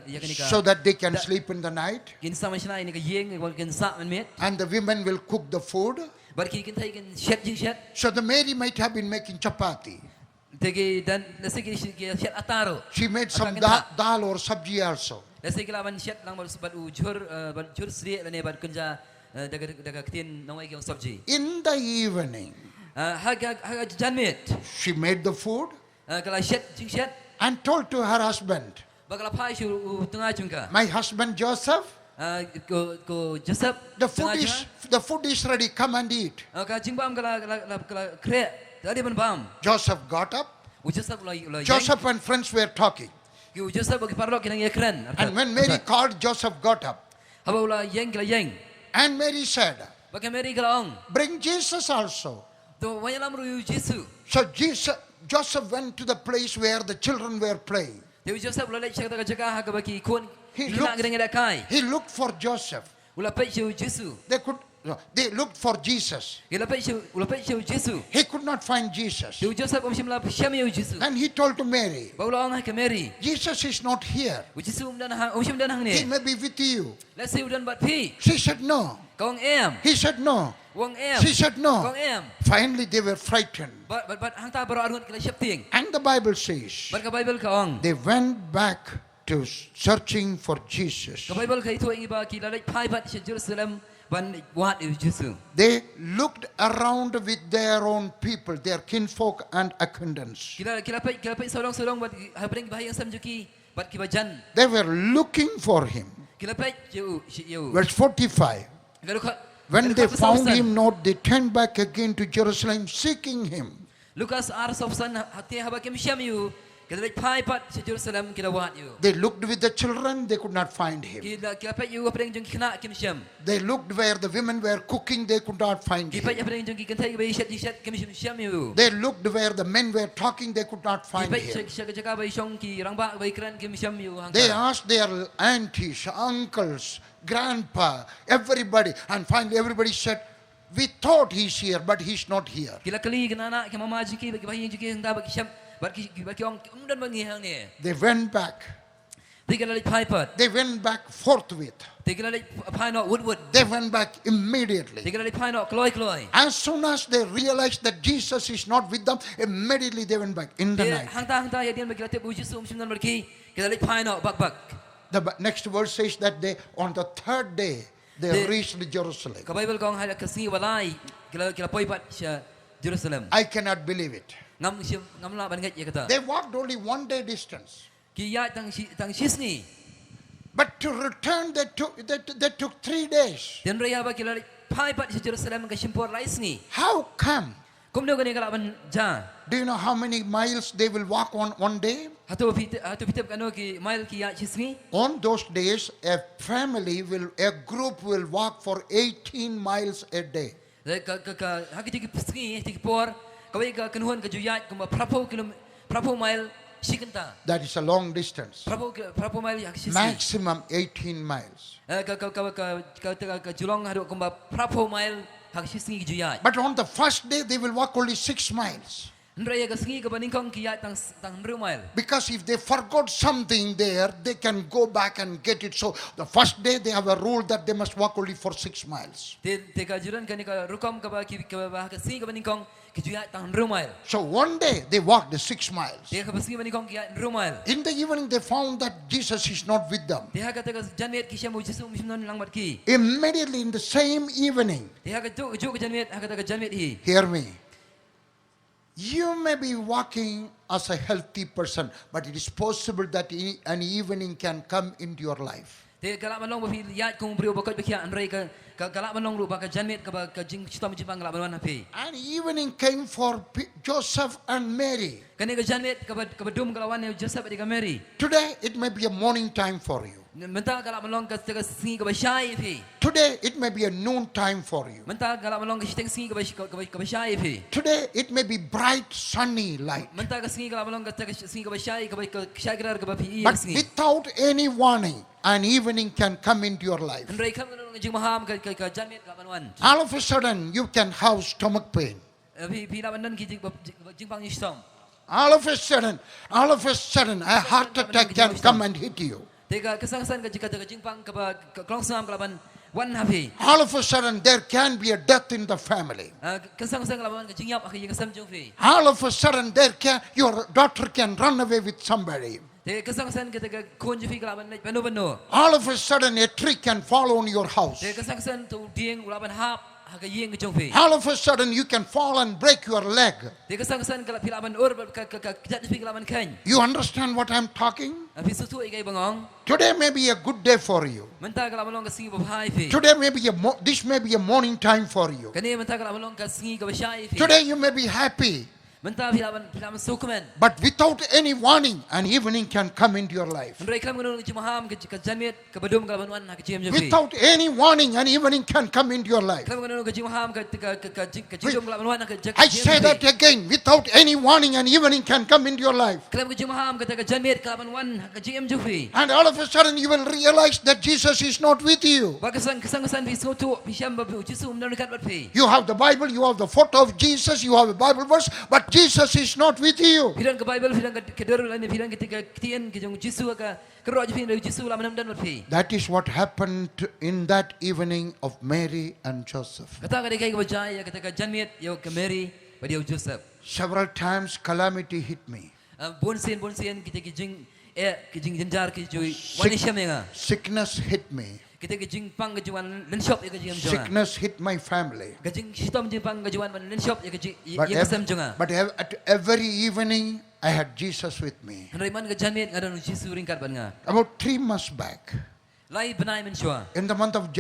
so that they can sleep in the night,
kinsang man sinai ni ka yeng kinsa man met.
and the women will cook the food.
Bat ki kintai kin shet jing shet.
So the Mary might have been making chapati.
Tegi dan nasi ki shet ataro.
She made some
Atang kinta.
dal or sabji also.
Nasi kila ban shet lang bat ujur sri lane bat kunja daga kitin nongai ki sabji.
In the evening,
Haga janmit.
she made the food
Kalau shet jing shet.
and told to her husband,
Bakal pai shu tengah jungka.
my husband Joseph,
Ko Joseph.
the food is ready, come and eat.
Ka jingbam kala kre. Tadi ban bam.
Joseph got up.
Joseph lo.
Joseph and friends were talking.
Joseph bagi parlo kinang ekran.
And when Mary called, Joseph got up.
Haba ula yeng kala yeng.
And Mary said,
Bagi Mary kala ong.
bring Jesus also.
To wayalam ru Jesu.
So Joseph went to the place where the children were playing.
Dewi Joseph ula lek cakap jaga haga bagi kun.
He
Hina gedeng ada kai.
looked for Joseph.
Ula pei Jesu.
They looked for Jesus.
Ula pei Jesu.
He could not find Jesus.
Dewi Joseph om simla syam Jesu.
And he told to Mary,
Ba ula ong ke Mary.
Jesus is not here.
Jesu om sim dan hang
He
ni.
may be with you.
Let's say udan bat pi.
She said no.
Kong em.
He said no.
Wong em.
She said no.
Kong em.
Finally, they were frightened.
Bat hang ta baro arun kala syap ting.
And the Bible says,
Bat ka Bible ka ong.
they went back to searching for Jesus.
Ka Bible ka itu ang iba ki lalek pai bat sa Jerusalem ban wat Jesu.
They looked around with their own people, their kinfolk and acquaintance.
Kila pai solong bat habring bahayang samjuki bat ki bajan.
They were looking for him.
Kila pai you.
Verse 45. When they found him not, they turned back again to Jerusalem seeking him.
Lukas ar sofsan hati haba kem syam you. Kila pai pat sa Jerusalem kila wat you.
They looked with the children, they could not find him.
Kila pai you habring jung kina kem syam.
They looked where the women were cooking, they could not find
Kila pai
him.
habring jung ki kantai bai shat kem syam you.
They looked where the men were talking, they could not find
Pai
him.
jaga bai syong ki rangba bai kran kem syam you.
They asked their aunties, uncles, grandpa, everybody, and finally everybody said, we thought he's here, but he's not here.
Kila kali kena anak ke mama juki bagi bayi juki hendak bagi syam bagi ong dan bagi hang ni.
They went back.
They get like piper.
They went back forthwith.
They get like pine out wood.
They went back
They
immediately.
get like pine out cloy.
As soon as they realized that Jesus is not with them, immediately they went back in the
They
night.
hang ta ya dian bagi latip uji sum nan berki. Get like pine out bak.
The next verse says that they, on the third day, they reached Jerusalem.
Ka Bible kong hal kasi walai kila poi pat Jerusalem.
I cannot believe it.
Ngam la ban ngat ya kata.
They walked only 1 day distance.
Ki ya tang sis ni.
But to return, they took 3 days.
Dan raya ba kila pai pat Jerusalem ka simpor lais ni.
How come?
Kum dia kani kala ban ja.
Do you know how many miles they will walk on 1 day?
Hatu pitap kano ki mile ki ya sis ni.
On those days, a group will walk for 18 miles a day.
Ka haki tiki pisngi tiki por. Kawai ka kanuhan ka juyat kuma prapo mile sikanta.
That is a long distance.
Prapo mile yak sis ni.
Maximum 18 miles.
Ka julong hadu kuma prapo mile hak sis ni juyat.
But on the first day, they will walk only 6 miles.
Raya ka singi ka baningkong ki ya tang mile.
Because if they forgot something there, they can go back and get it. So the first day, they have a rule that they must walk only for 6 miles.
Te ka juran kani ka rukom ka ba ka singi ka baningkong ki juyat tang mile.
So one day, they walked the 6 miles.
Te ka singi baningkong ki ya mile.
In the evening, they found that Jesus is not with them.
Te ka janmet ki siya mo Jesu mishnon lang mat ki.
Immediately in the same evening,
Te ka jo ka janmet ka janmet hi.
hear me. You may be walking as a healthy person, but it is possible that an evening can come into your life.
Te kalak manong ba yat kung brio bakot bakya anray ka kalak manong ru ba ka janmet ka ba ka jing sitom jipang kalak manwan hapi.
An evening came for Joseph and Mary.
Kani ka janmet ka ba dum kalawan ni Joseph di ka Mary.
Today, it may be a morning time for you.
Mental kalak manong ka singi ka ba syai pi.
Today, it may be a noon time for you.
Mental kalak manong ka siteng singi ka ba syai pi.
Today, it may be bright, sunny light.
Mental ka singi kalak manong ka singi ka ba syai ka syai krar ka ba pi
But
singi.
without any warning, an evening can come into your life.
Anray kam kanong jing maham ka janmet kalak manwan.
All of a sudden, you can have stomach pain.
Pi labanan ki jing pang sitom.
All of a sudden, a heart attack can come and hit you.
Tega kesangsan ka jika jing pang ka ba klong sam kalaban wan hapi.
All of a sudden, there can be a death in the family.
Kesangsan kalaban ka jing yap ka jing sam jong pi.
All of a sudden, your daughter can run away with somebody.
Te kesangsan ka tega kun jifi kalaban na bano.
All of a sudden, a tree can fall on your house.
Te kesangsan tu dieng kalaban hap ka yeng ka jong pi.
All of a sudden, you can fall and break your leg.
Te kesangsan kala pilaban ur ka jat jifi kalaban kan.
You understand what I'm talking?
Api sutu ikai bangong.
Today may be a good day for you.
Mental kalaban long ka singi ba hai pi.
Today may be this may be a morning time for you.
Kani mental kalaban long ka singi ka ba syai pi.
Today you may be happy.
Mental pilaban sukumen.
But without any warning, an evening can come into your life.
Anray kam kanong jing maham ka janmet ka badum kalaban wan ka jim jong pi.
Without any warning, an evening can come into your life.
Kam kanong ka jing maham ka jing kalaban wan ka jak.
I say that again. Without any warning, an evening can come into your life.
Kalam ka jing maham ka janmet kalaban wan ka jim jong pi.
And all of a sudden, you will realize that Jesus is not with you.
Bagasan kesan pi sutu pi syam ba Jesu umdan kat bat pi.
You have the Bible, you have the photo of Jesus, you have a Bible verse, but Jesus is not with you.
Pidan ke Bible, pidan ke kedor lain, pidan ketika ketian ke jong Jesu ka keroj pi dari Jesu la manam dan bat pi.
That is what happened in that evening of Mary and Joseph.
Kata ka dekai ke bajai ya ketika janmet yo ke Mary ba dia Joseph.
Several times calamity hit me.
Bonsen ketika jing jenjar ke jui wani syam nga.
Sickness hit me.
Ketika jing pang ke juan len shop ya ke jing jonga.
Sickness hit my family.
Ke jing sitom jing pang ke juan len shop ya ke jing
But,
ya sam jonga.
but at every evening, I had Jesus with me.
Anray man ke janmet ngadon Jesu ringkat ban nga.
About 3 months back,
Lai benai men syua.
in the month of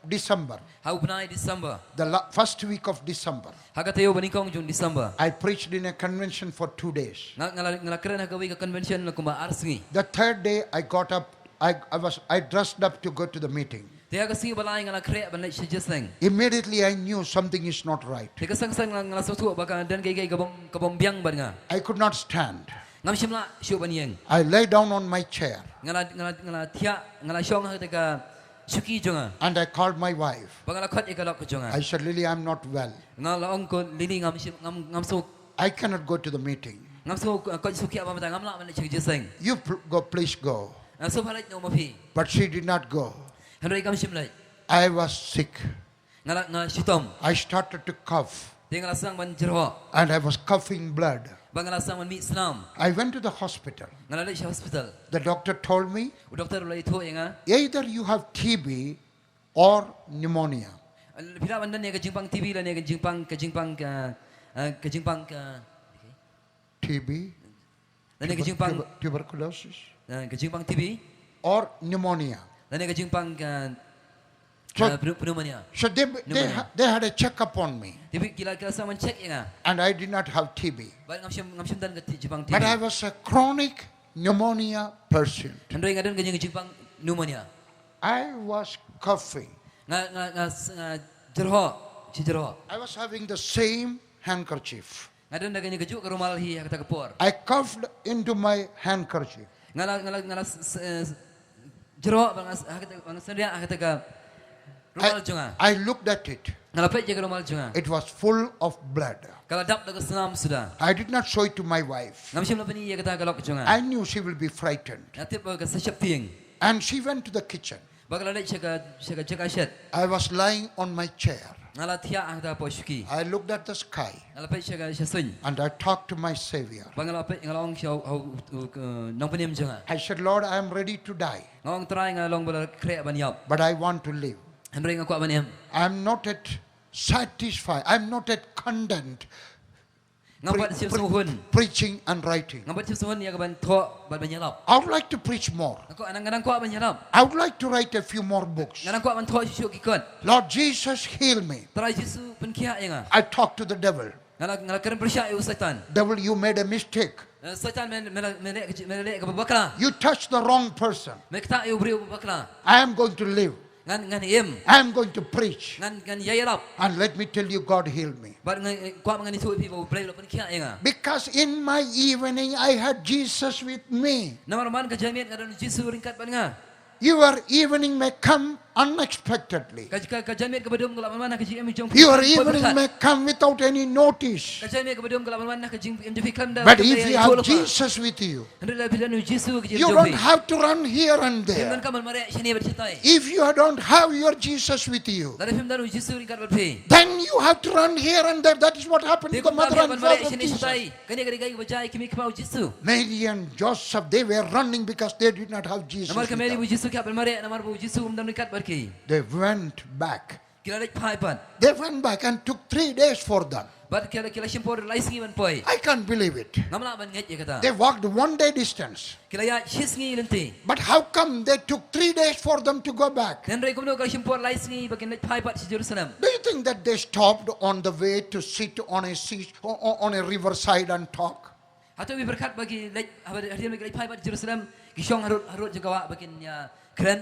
December,
Hau benai December.
the first week of December,
Hakatayo banikong jung December.
I preached in a convention for 2 days.
Ngalakeren hagawi ka convention na kuma arsingi.
The third day, I got up. I dressed up to go to the meeting.
Tiya kasi balay ngalakre banay siya jeseng.
Immediately, I knew something is not right.
Tiya sang ngalasotu baka dan kay kabombyang ban nga.
I could not stand.
Ngam simla siyo banyeng.
I lay down on my chair
Ngala tiya ngalasyong hagataga suki jonga.
and I called my wife.
Bangalakot ikalok ko jonga.
I said, Lily, I'm not well.
Ngalaong ko lili ngam so
I cannot go to the meeting.
ko suki apa mata ngamla banay siya jeseng.
You please go.
so halai no mapi
but she did not go.
handai kam shimlai
I was sick.
nga shitom
I started to cough,
tingala sang man jerho
and I was coughing blood.
bangala sang man mi islam
I went to the hospital.
ngala le hospital
The doctor told me,
doktor lai tho nga
either you have TB or pneumonia.
bila bandan ne ka jingpang tv la ne ka jingpang
TB,
la ne ka jingpang
tuberculosis,
ka jingpang tv
or pneumonia.
la ne ka jingpang pneumonia
So they had a checkup on me,
tv kila sang man check nga
and I did not have TB.
ba ngam dan ka jingpang tv
But I was a chronic pneumonia patient.
handai ngadan ka jingpang pneumonia
I was coughing.
nga jerho si jerho
I was having the same handkerchief.
ngadan na ganyan kaju ka rumal hi kata kapor
I coughed into my handkerchief.
ngala jerho bang sendia kata ka rumal junga
I looked at it.
ngala pe jaga rumal junga
It was full of blood.
kala dap daga senam sudah
I did not show it to my wife.
ngam sim lapani ya kata galok junga
I knew she will be frightened.
natip ka sesiap ting
And she went to the kitchen.
bagala dai jaga shet
I was lying on my chair.
ngala thia kata posuki
I looked at the sky
ngala pe jaga sun
and I talked to my Savior.
bangala pe ngalong siau nong penim junga
I said, Lord, I am ready to die,
ngong try ngalong bala kre banyap
but I want to live.
handai ngakwa banyam
I am not yet satisfied. I am not yet content
ngabat siap suhun
preaching and writing.
ngabat siap suhun ya kaban tho bat banyalap
I would like to preach more.
Ako anang kwa banyalap
I would like to write a few more books.
nganang kwa man tho syuk ikon
Lord Jesus, heal me.
try Jesu penkia nga
I talked to the devil.
ngala keren persya u setan
Devil, you made a mistake.
setan melek ke bakla
You touched the wrong person.
mekta u bri bakla
I am going to live.
ngan im
I am going to preach.
ngan yayalap
And let me tell you, God healed me.
bat kwa ngani tu pi play lo penkia nga
Because in my evening, I had Jesus with me.
namar man ka jamiat ngadan Jesu ringkat ban nga
Your evening may come unexpectedly.
ka jamiat ke bedum gelap mana ka jim jong
Your evening may come without any notice.
ka jamiat ke bedum gelap mana ka jim jong kan da
But if you have Jesus with you,
hendaklah bila nu Jesu ke jim
you don't have to run here and
Firman
there.
kamal mare sini bercetai
If you don't have your Jesus with you,
dari firman nu Jesu ringkat berpi
then you have to run here and there. That is what happened to the mother and father of
sini
Jesus.
setai kani gai bajai kimi kau Jesu
Mary and Joseph, they were running because they did not have Jesus
namar
with
ka Mary
them.
bu Jesu ka mare namar bu Jesu dan ringkat berki
They went back.
kila lek pai pan
They went back and took 3 days for them.
bat kila simpor laisingi man poi
I can't believe it.
ngamla ban ngai ya kata
They walked 1 day distance.
kila ya shisngi lenti
But how come they took 3 days for them to go back?
dan rei kumno kala simpor laisingi bakin lek pai pat si Jerusalem
Do you think that they stopped on the way to sit on a riverside and talk?
atau bi berkat bagi lek hari lek pai pat Jerusalem kishong harut jagawa bakin ya keren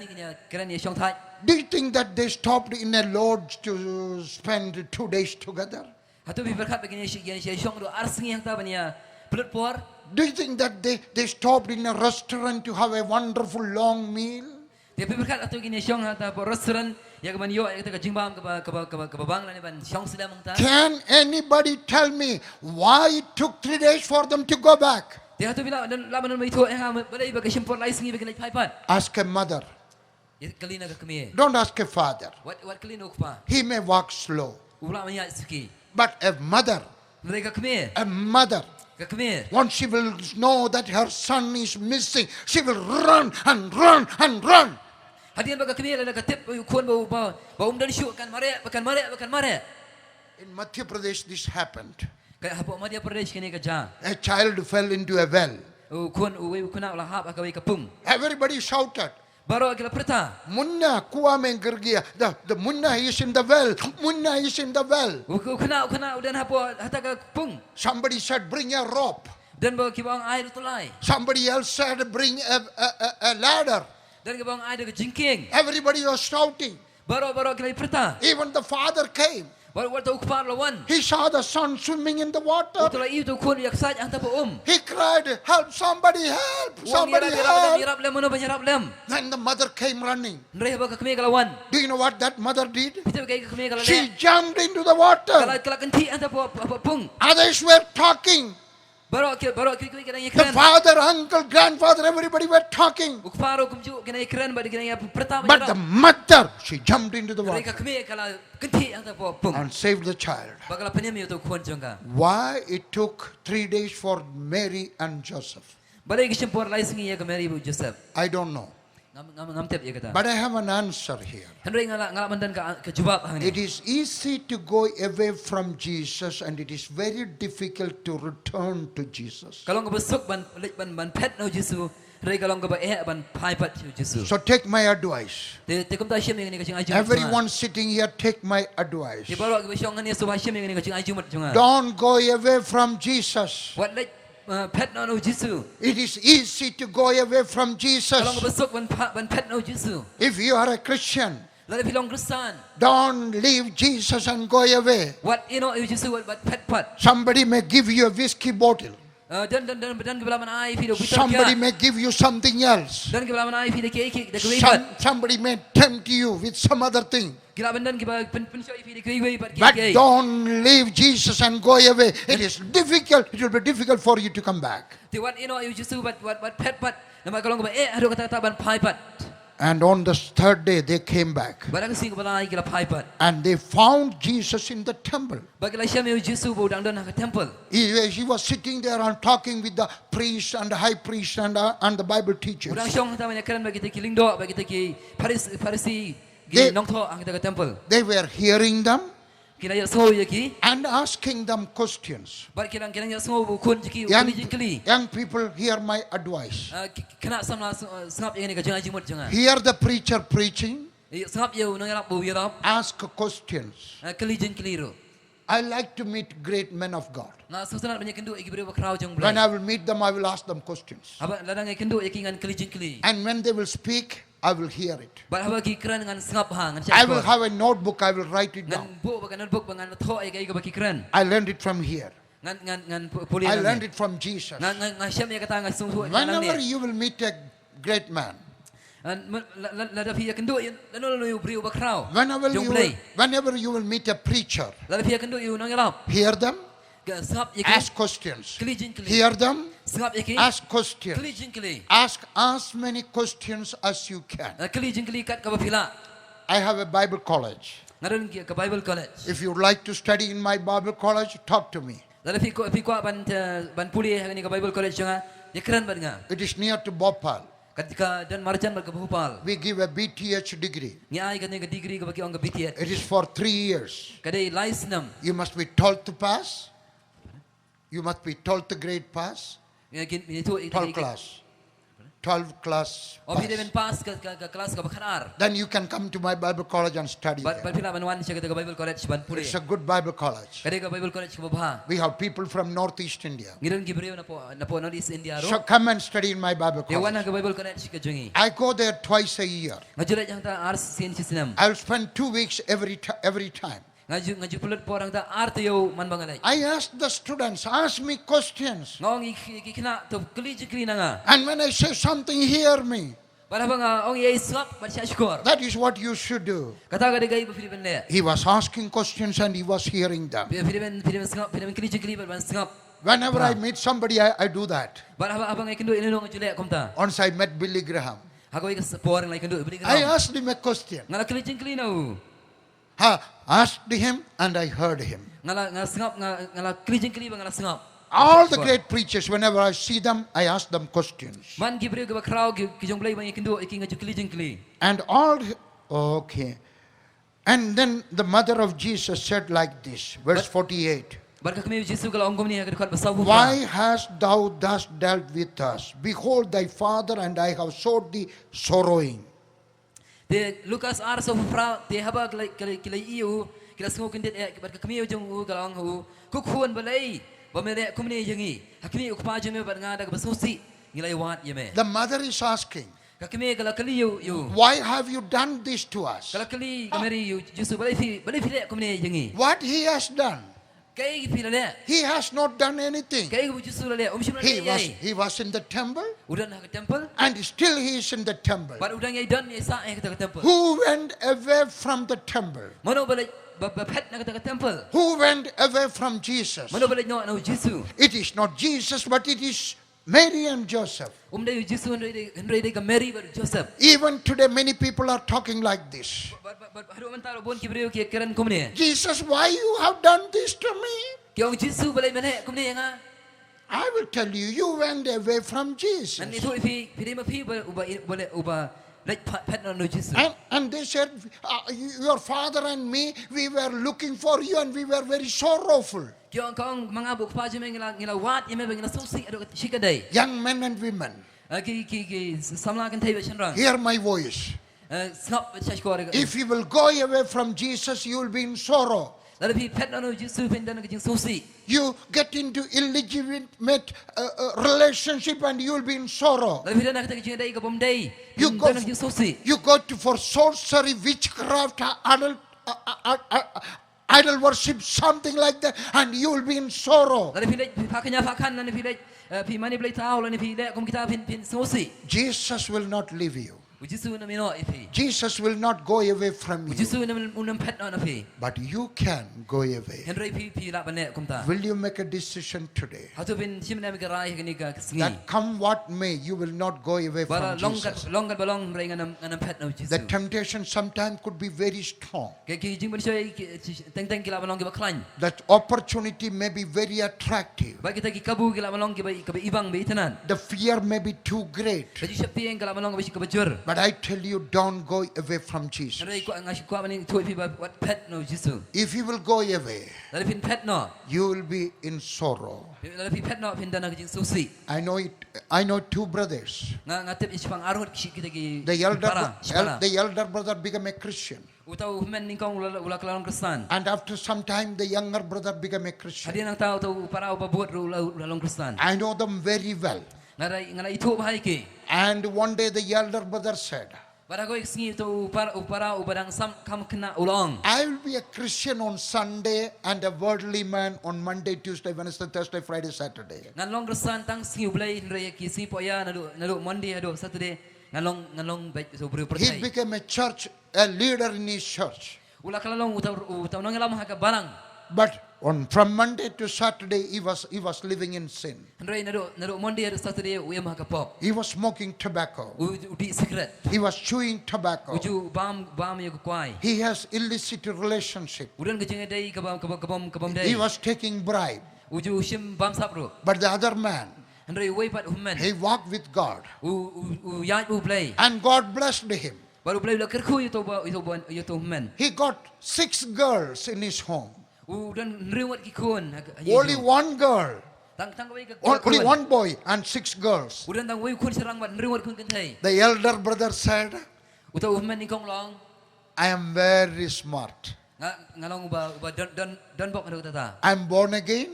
ya shong thai
Do you think that they stopped in a lodge to spend 2 days together?
atau bi berkat bakin ya shong do arsingi yang ta bania pelut por
Do you think that they stopped in a restaurant to have a wonderful long meal?
dia bi berkat atau gini shong ta restoran ya kaman yo ya kata jingbam ke bang la ni ban shong sedang ta
Can anybody tell me why it took 3 days for them to go back?
dia tu bila dan laman mai tu yang balai bagi simpor laisingi bakin lek pai pat
Ask a mother.
kalina ka kami
Don't ask a father.
what kalina ukpa
He may walk slow.
ulah manya suki
But a mother,
mereka kami ka kami
once she will know that her son is missing, she will run and run and run.
hadian baga kami la katip kuan bau dan syuk kan mare
In Madhya Pradesh, this happened.
kaya hapo Madhya Pradesh kini ka ja
A child fell into a well.
kuan kuna ulah hap akawai kapung
Everybody shouted,
baru akila perta
Munna, kuwa mein gir gaya. The Munna is in the well. Munna is in the well.
kuna dan hapo hata ka pung
Somebody said, bring a rope.
dan bawa kibang air tulai
Somebody else said, bring a ladder.
dan kibang air ke jingking
Everybody was shouting.
baru akila perta
Even the father came.
baru waktu ukpar lawan
He saw the son swimming in the water.
utulai itu kuan yak saj anta po
He cried, help, somebody help, somebody help.
yarap lem
Then the mother came running.
Ndreh baga kami kalawan
Do you know what that mother did?
kita kami kala
She jumped into the water.
kala kenti anta po pung
Others were talking.
Barok kiri kena
The
ikran.
father, uncle, grandfather, everybody were talking.
Ukfaro kumju kena ikran ba kena pertama.
But the mother, she jumped into the
Mereka
water
kami kala kenti ang tapo pum.
and saved the child.
Bagala penyam itu kuan jangka.
Why it took 3 days for Mary and Joseph?
Balai kisah por lai singi ya kemari bu Joseph.
I don't know.
Ngam tiap ya kata.
But I have an answer here.
Henry ngala mandan ke jawab hang
It
ni.
is easy to go away from Jesus and it is very difficult to return to Jesus.
Kalau ngau besuk ban pet no Jesu. Henry kalau ngau ban pai pat Jesu.
So take my advice.
Te kum ta syam yang ni kacang aju.
Everyone sitting here, take my advice.
Di bawah kebiasaan ni subah syam yang ni kacang aju mat junga.
Don't go away from Jesus.
What like pet no Jesu.
It is easy to go away from
Kalau ngau
Jesus.
besuk ban pet no Jesu.
If you are a Christian,
Lalu bilang Kristen.
don't leave Jesus and go away.
What you know Jesu what pet pat.
Somebody may give you a whiskey bottle.
Dan kebelaman ai video bitar
Somebody
kia.
may give you something else.
Dan kebelaman ai video kia dah kewibat.
Somebody may tempt you with some other thing.
Kebelaman dan kebelaman pensoi video kewibat
But
kia.
don't leave Jesus and go away. It is difficult. It will be difficult for you to come back.
Ti what you know Jesu what pet pat. Nama kalau ngau aduh kata ban pai pat.
And on the third day, they came back.
Barang sing kebelai kira pai pat.
And they found Jesus in the temple.
Bagi lah syam Jesu bau dang dan ke temple.
He was sitting there and talking with the priest and the high priest and the Bible teachers.
Udang syong kita banyak bagi kita kiling do bagi kita ki Farisi
They-
gi nong tho ang kita ke temple.
They were hearing them
Kira ya so ya ki.
and asking them questions.
Bar kira ya so bu kun ki
Young,
kili.
young people, hear my advice.
Kena samla sengap yang ni ke jangan jimut jangan.
Hear the preacher preaching.
Sengap ya nang yarap bu ya tap.
Ask questions.
Kili ro.
I like to meet great men of God.
Nah susunan banyak kendu iki beri bakrau jong
When
belai.
I will meet them, I will ask them questions.
Aba ladang kendu iki ngan kili.
And when they will speak, I will hear it.
Bar haba ki kran ngan sengap hang ngan
I will have a notebook, I will write it down.
ngan bu bagan notebook ngan tho iki bagi kran.
I learned it from here.
Ngan puli
I learned it from Jesus.
ngan syam ya kata ngan sungsu
Whenever you will meet a great man,
Lada pia kendu lalu you beri bakrau.
whenever you will meet a preacher,
Lada pia kendu you nang yarap.
hear them,
Sengap iki.
ask questions.
Kili.
Hear them,
Sengap iki.
ask questions.
Kili.
Ask as many questions as you can.
Kili kat ka bapila.
I have a Bible college.
Ngaron ke Bible college.
If you would like to study in my Bible college, talk to me.
Lada pi ban puli ni ka Bible college janga. Ya keren ban nga.
It is near to Bhopal.
Ketika dan marjan bar ke Bhopal.
We give a BTH degree.
Ni ai kan ke degree ke bagi orang ke BTS.
It is for 3 years.
Kadai license.
You must be told to pass. You must be told the grade pass.
Itu
12 class. 12 class
Oh, bila ben
pass.
pass ke kelas ke bakanar.
Then you can come to my Bible college and study
Ban
there.
pila ban wan siya ke Bible college ban puli.
It's a good Bible college.
Kadai ke Bible college ke babha.
We have people from Northeast India.
Ngiron gibreu na po Northeast India ro.
So come and study in my Bible
Dia wana
college.
ke Bible college ke jungi.
I go there twice a year.
Ngajulat yang ta ars sin sistem.
I will spend 2 weeks every time.
Ngaju pulut porang ta art yo man bangalai.
I ask the students, ask me questions.
Ngong kena tu keli nanga.
And when I say something, hear me.
Para bang ong ye swap bar syukur.
That is what you should do.
Kata ka degai Filipen le.
He was asking questions and he was hearing them.
Filipen sengap Filipen keli bar ban sengap.
Whenever I meet somebody, I do that.
Bar abang ai kendo inu ngajulek komta.
Once I met Billy Graham.
Hago ik porang lai kendo beli
I
kena.
asked him a question.
Ngala keli nau.
Asked him and I heard him.
Ngala sengap ngala keli bang ngala sengap.
All the great preachers, whenever I see them, I ask them questions.
Man gibreu ke bakrau ki jong play bang kendo iki ngaju keli.
And okay. And then the mother of Jesus said like this, verse 48.
Bar ka kami Jesu kalau ongkom ni akan basau.
Why hast thou thus dealt with us? Behold thy father and I have showed thee sorrowing.
Te Lukas ar so fra te haba kila iu kila sengo kendet bar ka kami jong kalau ong ku kuan balai. Bamele kumni jangi. Hakimi ukpa jeme bar ngada ka basusi. Ngilai wat yeme.
The mother is asking,
Kakimi kalau kali you.
why have you done this to us?
Kalau kali kameri you Jesu balai fi kumni jangi.
What he has done?
Kai fi le.
He has not done anything.
Kai bu Jesu le shimna le.
He was in the temple
Udan ha temple.
and still he is in the temple.
Bar udang ai dan sa ke temple.
Who went away from the temple?
Mano balai ba pet na kata temple.
Who went away from Jesus?
Mano balik no ano Jesu.
It is not Jesus, but it is Mary and Joseph.
Day Jesu Henry day ka Mary ba Joseph.
Even today, many people are talking like this.
But haro man taro bon kibriyo ki kiran kumne.
Jesus, why you have done this to me?
Kyong Jesu balay mane kumne nga.
I will tell you, you went away from Jesus.
An ito ipi pili mapi uba like pet no Jesu.
And they said, your father and me, we were looking for you and we were very sorrowful.
Kyong kong mga bukpa jeme ngila wat yeme ngila susi ado shikaday.
Young men and women,
Ki samla kan tayo chenrang.
hear my voice.
Snap chashko.
If you will go away from Jesus, you will be in sorrow.
Lalu pet no Jesu pindan ke jing susi.
You get into illegitimate relationship and you will be in sorrow.
Lalu pindan ke jing day ka bomday.
You go,
Pindan ke jing susi.
you go to for sorcery, witchcraft, idol worship, something like that, and you will be in sorrow.
Lalu pindan pakanya pakan lalu pindan pi mani play tau lalu pindan kum kita pin susi.
Jesus will not leave you.
Jesu na mino ipi.
Jesus will not go away from you.
Jesu na unam pet no napi.
But you can go away.
Henry pi la bane kumta.
Will you make a decision today?
Hatu pin simna mi karai kini ka singi.
That come what may, you will not go away
Bara
from Jesus.
long balong ray nganam pet no Jesu.
The temptation sometimes could be very strong.
Ki jing ban soy teng ki la balong ki baklan.
That opportunity may be very attractive.
Ba kita ki kabu ki la balong ki ba ibang ba itanan.
The fear may be too great.
Jadi sepi yang ki la balong ba bajur.
But I tell you, don't go away from Jesus.
Henry ko ngasih ko mani tu pi ba wat pet no Jesu.
If you will go away,
Lalu pin pet no.
you will be in sorrow.
Lalu pin pet no pin dan ke jing susi.
I know it. I know two brothers.
Ngatip isipang arut kita ki.
The elder brother became a Christian.
Utau men ningkong ula kelalong Kristen.
And after some time, the younger brother became a Christian.
Hadiah nang tahu tu para upa buat ula Kristen.
I know them very well.
Ngarai itu bahai ki.
And one day the elder brother said,
Para ko isingi tu para ubadang sam kam kena ulong.
I will be a Christian on Sunday and a worldly man on Monday, Tuesday, Wednesday, Thursday, Friday, Saturday.
Ngalong Kristen tang singi ulai nraya ki si poya nalu Monday ado Saturday ngalong baik so beri
He
percaya.
became a leader in his church.
Ula kelalong utau nongelam haka barang.
But from Monday to Saturday, he was living in sin.
Nraya nalu Monday ado Saturday uyam haka pop.
He was smoking tobacco.
Udi secret.
He was chewing tobacco.
Uju bam ya kuai.
He has illicit relationship.
Udan kecing day kabam day.
He was taking bribe.
Uju sim bam sapro.
But the other man,
Henry way pat human.
he walked with God.
Yaj play.
And God blessed him.
Baru play la kerku itu human.
He got 6 girls in his home.
Dan riwat ki kun.
Only one girl.
Tang way ka.
Only one boy and 6 girls.
Udan tang way kun serang bat riwat kun kentai.
The elder brother said,
Utau human ni kong long.
I am very smart.
Ngalong uba dan bok ada kata.
I am born again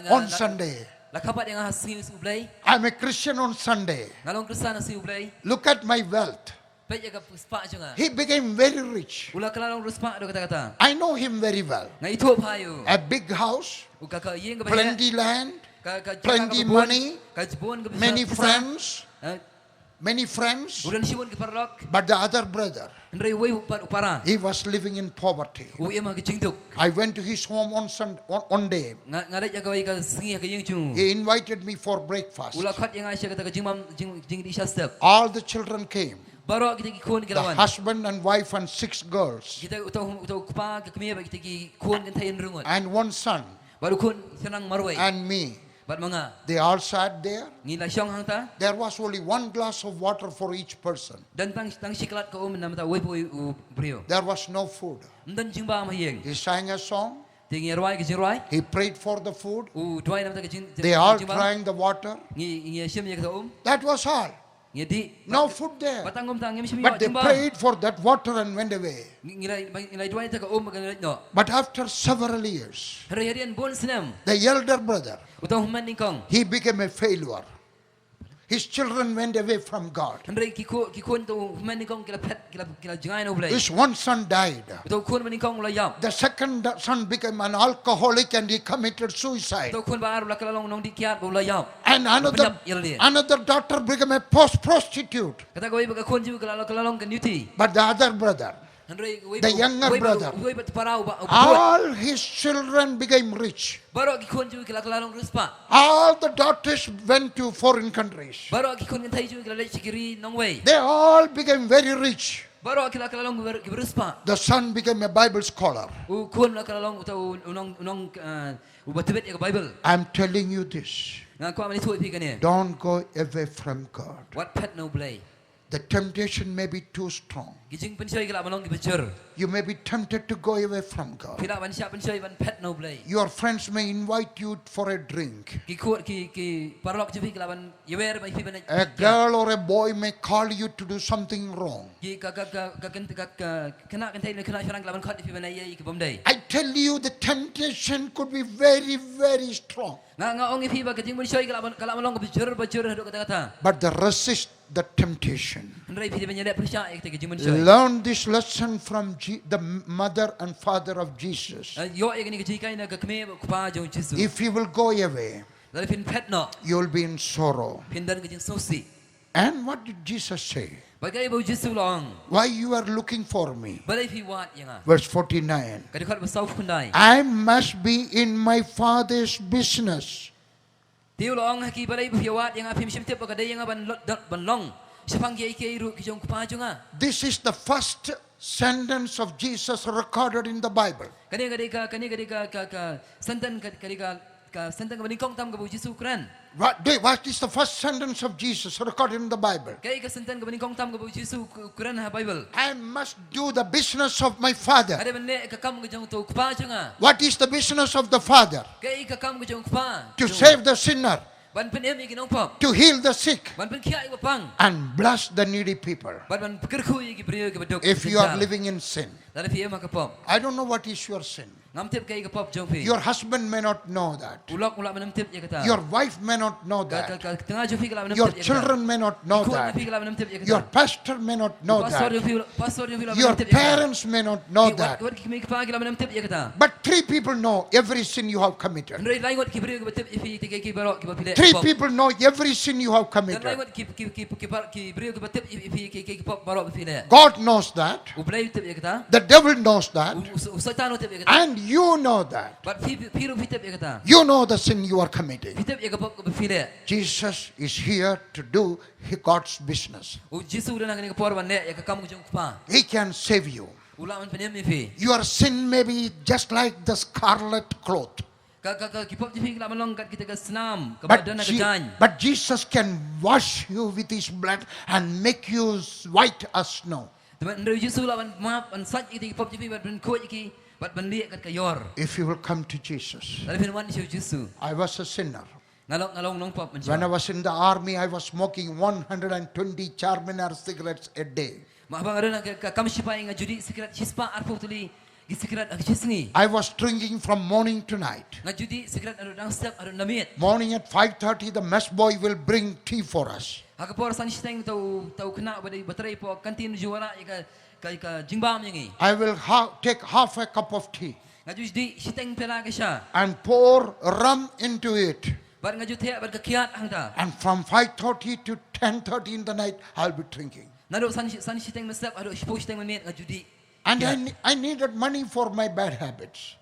on Sunday.
La kapat yang hasil ublay.
I am a Christian on Sunday.
Ngalong Kristen hasil ublay.
Look at my wealth.
Baik jaga puspa juga.
He became very rich.
Ulah kelalong ruspa ada kata.
I know him very well.
Ngai itu apa ayu?
A big house,
Uka yeng ke
plenty land, plenty money, many friends,
Udan simun ke parlok.
but the other brother,
Henry way upara.
he was living in poverty.
Uyam ke cingtuk.
I went to his home on day.
Ngarai jaga way ke singi ke yeng cung.
He invited me for breakfast.
Ulah kat yang Aisyah kata ke jing di syastep.
All the children came.
Baru kita ki kun
The
kelawan.
husband and wife and 6 girls.
Kita utau kupa ke kemia kita ki kun kan tayin rungut.
And one son
Baru kun senang marwai.
and me.
Bat manga.
They all sat there.
Ngila syong hang ta.
There was only 1 glass of water for each person.
Dan tang siklat ka nam ta way po brio.
There was no food.
Dan jing ba mahiyeng.
He sang a song.
Tingi rwai ke jing rwai.
He prayed for the food.
Dwai nam ta ke jing.
They all drank the water.
Ngi syem ya kata
That was all.
Ngi di.
No food there.
Batang tang ngi syem
But they prayed for that water and went away.
Ngilai dwai ta ka ka no.
But after several years,
Harian bon senam.
the elder brother,
Utau human ningkong.
he became a failure. His children went away from God.
Henry ki kun tu human ningkong kila pet kila jangai no blai.
His one son died.
Utau kun ningkong ula yap.
The second son became an alcoholic and he committed suicide.
Utau kun baru la kala long nong dikiat ula yap.
And another daughter became a prostitute.
Kata ko iba ka kun jiu kala long kan yuti.
But the other brother, the younger brother,
All
all his children became rich. All the daughters went to foreign countries. They all became very rich. The son became a Bible scholar. I'm telling you this. Don't go away from God. The temptation may be too strong. You may be tempted to go away from God. Your friends may invite you for a drink. A girl or a boy may call you to do something wrong. I tell you, the temptation could be very, very strong. But resist the temptation. Learn this lesson from the mother and father of Jesus. If you will go away, you will be in sorrow. And what did Jesus say? Why you are looking for me? Verse 49. I must be in my Father's business. This is the first sentence of Jesus recorded in the Bible. What is the first sentence of Jesus recorded in the Bible? I must do the business of my Father. What is the business of the Father? To save the sinner, to heal the sick, and bless the needy people. If you are living in sin, I don't know what is your sin. Your husband may not know that. Your wife may not know that. Your children may not know that. Your pastor may not know that. Your parents may not know that. But three people know every sin you have committed. Three people know every sin you have committed. God knows that. The devil knows that. And you know that. You know the sin you are committing. Jesus is here to do God's business. He can save you. Your sin may be just like the scarlet cloth. But Jesus can wash you with His blood and make you white as snow. If you will come to Jesus. I was a sinner. When I was in the army, I was smoking 120 Charminar cigarettes a day. I was drinking from morning to night. Morning at 5:30, the mess boy will bring tea for us. I will take half a cup of tea and pour rum into it. And from 5:30 to 10:30 in the night, I'll be drinking. And I needed money for my bad habits.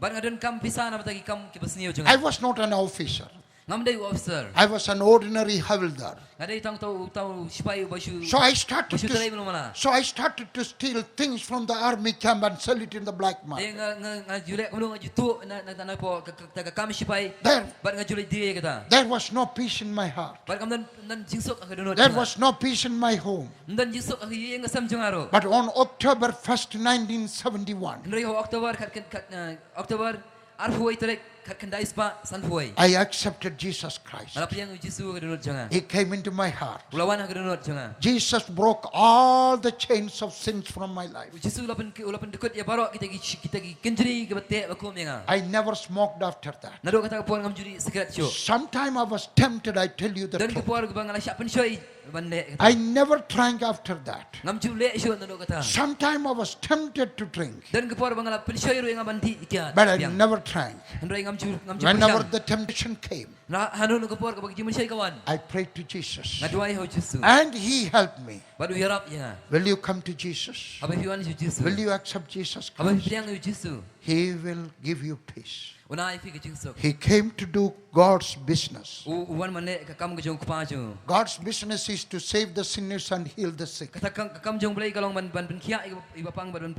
I was not an officer. I was an ordinary havildar. So I started to steal things from the army camp and sell it in the black market. There was no peace in my heart. There was no peace in my home. But on October 1st, 1971, I accepted Jesus Christ. He came into my heart. Jesus broke all the chains of sins from my life. I never smoked after that. Sometime I was tempted, I tell you the truth. I never drank after that. Sometime I was tempted to drink, but I never drank. Whenever the temptation came,
Na hanun ko por kapag jimun siya kawan.
I prayed to Jesus.
Ngadway ho Jesus.
And He helped me.
Badu hirap ya.
Will you come to Jesus?
Habang hiwan si Jesus.
Will you accept Jesus
Habang
Christ?
piyang Jesus.
He will give you peace.
Una ay fi ka Jesus.
He came to do God's business.
Uwan man ka kam ka jong kupa jong.
God's business is to save the sinners and heal the sick.
Katakang kam jong play kalong ban kia iba pang ban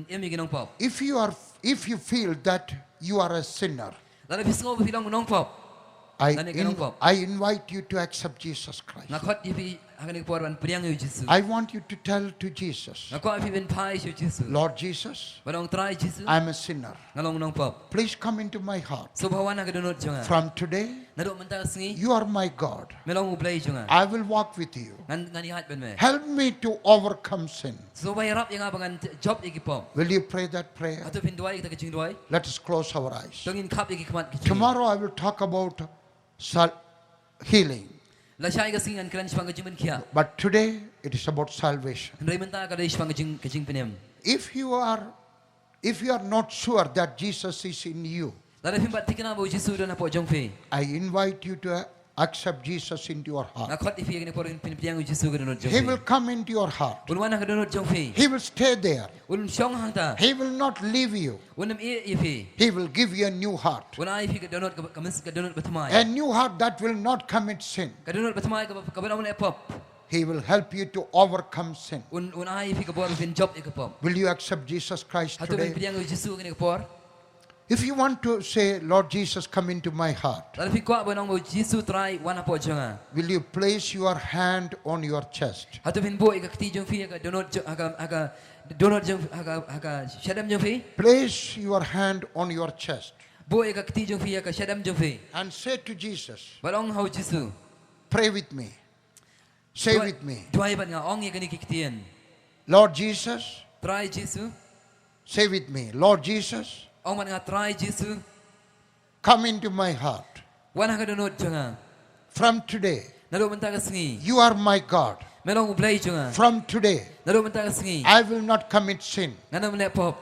emi ginong pop.
If you feel that you are a sinner,
Lalo bisngo bilang nong pop.
I invite you to accept Jesus Christ.
Nakot ibi akan ikpor ban piyang yu Jesus.
I want you to tell to Jesus,
Nakot ibi ben pai yu Jesus.
Lord Jesus,
Banong try Jesus.
I'm a sinner.
Ngalong nong pop.
Please come into my heart.
So bawa na kadunot jonga.
From today,
Nado man ta singi.
you are my God.
Melong ublay jonga.
I will walk with you.
Ngani hat ben me.
Help me to overcome sin.
So bayarap yang abangan job ikipom.
Will you pray that prayer?
Ato pin duai kita kecing duai.
Let us close our eyes.
Tongin kap ikikmat kecing.
Tomorrow I will talk about healing.
La syai ka singan kran spang kecing ben kia.
But today it is about salvation.
Ndai menta ka dai spang kecing penem.
If you are not sure that Jesus is in you,
Lada pin bat tikna bo Jesus do na po jong fe.
I invite you to accept Jesus into your heart.
Nakot ifi yang por pin piang Jesus ka dunot jong
He
fe.
will come into your heart.
Un wana ka dunot jong fe.
He will stay there.
Un syong hang ta.
He will not leave you.
Unam ifi.
He will give you a new heart.
Un ai fi ka dunot ka mis ka dunot batamai.
A new heart that will not commit sin.
Ka dunot batamai ka banamon epop.
He will help you to overcome sin.
Un ai fi ka bor pin job ikipom.
Will you accept Jesus Christ
Ato pin
today?
piang Jesus ka por.
If you want to say, Lord Jesus, come into my heart,
Lada pin ko banong bo Jesus try wana po jonga.
will you place your hand on your chest?
Ato pin bo ikakti jong fi ka donot aga donot jong aga shadam jong fi.
Place your hand on your chest
Bo ikakti jong fi ka shadam jong fi.
and say to Jesus,
Balong hau Jesus.
pray with me. Say with me,
Tuai ban nga ong ikani kiktian.
Lord Jesus,
Try Jesus.
say with me, Lord Jesus,
Ong man nga try Jesus.
come into my heart.
Wana ka donot jonga.
From today,
Nado man ta ka singi.
you are my God.
Melong ublay jonga.
From today,
Nado man ta ka singi.
I will not commit sin.
Ngana man pop.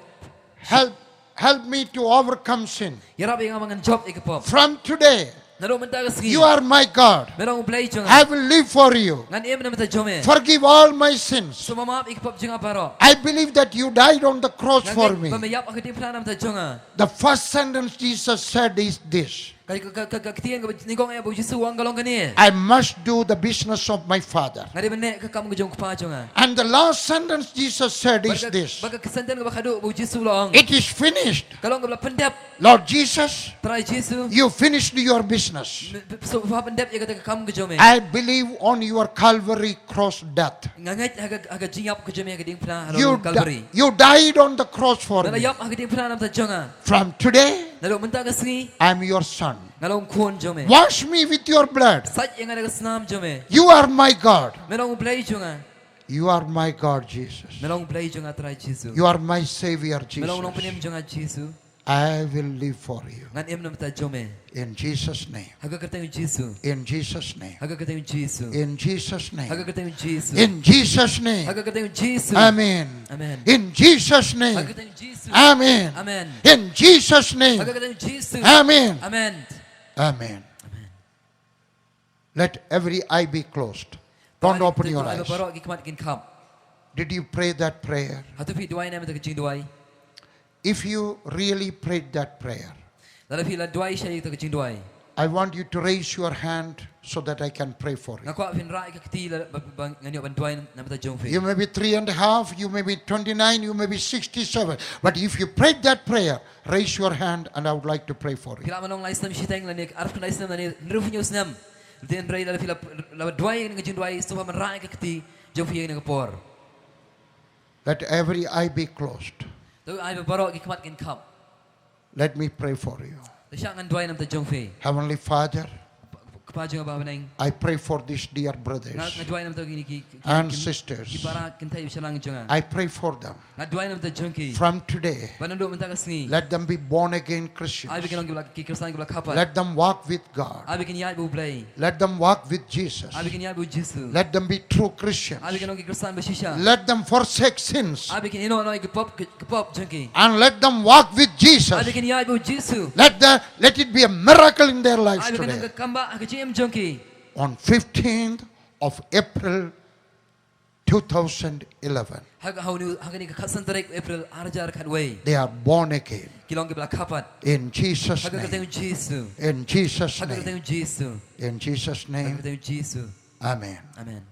Help me to overcome sin.
Yarap yang mangan job ikapop.
From today,
Nado man ta ka singi.
you are my God.
Melong ublay jonga.
I will live for you.
Ngan em na mata jome.
Forgive all my sins.
So mamap ikapop jonga paro.
I believe that you died on the cross for me.
Pamayap akatim plana mata jonga.
The first sentence Jesus said is this:
Kaktian ka ningkong e bo Jesus wang galong kani.
I must do the business of my Father.
Ngadi man ka kam ka jong pa jonga.
And the last sentence Jesus said is this:
Baga kesantan ka bakado bo Jesus long.
it is finished.
Kalong ka pendap.
Lord Jesus,
Try Jesus.
you finished your business.
So pa pendap ya ka kam ka jome.
I believe on your Calvary cross death.
Ngangat aga jingap ka jome ka ding plana
You,
halong Calvary.
you died on the cross for me.
Nalayap aga ding plana mata jonga.
From today,
Nalo menta ka singi.
I'm your son.
Ngalong kuon jome.
Wash me with your blood.
Sat yang ada ka snam jome.
You are my God.
Melong ublay jonga.
You are my God, Jesus.
Melong ublay jonga try Jesus.
You are my Savior,
Melong nong
Jesus.
penim jonga Jesus.
I will live for you.
Ngan em na mata jome.
In Jesus' name.
Haga kata yung Jesus.
In Jesus' name.
Haga kata yung Jesus.
In Jesus' name.
Haga kata yung Jesus.
In Jesus' name.
Haga kata yung Jesus.
Amen.
Amen.
In Jesus'
Haga
name.
kata yung Jesus.
Amen.
Amen.
In Jesus' name.
Haga kata yung Jesus.
Amen.
Amen.
Amen. Let every eye be closed. Don't open your eyes.
Baro gikmat kin kap.
Did you pray that prayer?
Hatu fi duai na mata kajing duai.
If you really prayed that prayer,
Lala fi la duai siya ito kajing duai.
I want you to raise your hand so that I can pray for you.
Ngako fin ra ikakti la nganyo ban duai na mata jong fi.
You may be 3.5, you may be 29, you may be 67. But if you prayed that prayer, raise your hand and I would like to pray for you.
Pila manong lais nam siteng la ni arf lais nam la ni nrufu nyus nam. Den ray la fi la duai ngajing duai so pa man ra ikakti jong fi ng por.
Let every eye be closed.
Tu ai baro gikmat kin kap.
Let me pray for you.
Siya ngan duai nam ta jong fi.
Heavenly Father,
kapa jung ba baneng
I pray for these dear
nga
brothers
duai nam to gini
and
ki
sisters.
para kintai shalang junga
I pray for them.
nga duai nam to jungki
From today,
banando menta kasngi
let them be born again Christians.
ai bikin long ki kristian ki kapa
Let them walk with God.
ai bikin yai bu play
Let them walk with Jesus.
ai bikin yai bu jisu
Let them be true Christians.
ai bikin long ki kristian ba shisha
Let them forsake sins
ai bikin ino no ki pop jungki
and let them walk with
ai
Jesus.
bikin yai bu jisu
Let it be a miracle in their lives
ai bikin
today.
kamba ka jim jungki
On 15th of April 2011,
hag haunu hagani ka khasan tarik April arjar khatway
they are born again.
ki long ki bla kapat
In Jesus'
hag ka
name.
teng jisu
In Jesus'
hag ka
name.
teng jisu
In Jesus'
hag
name.
ka teng jisu
Amen.
amen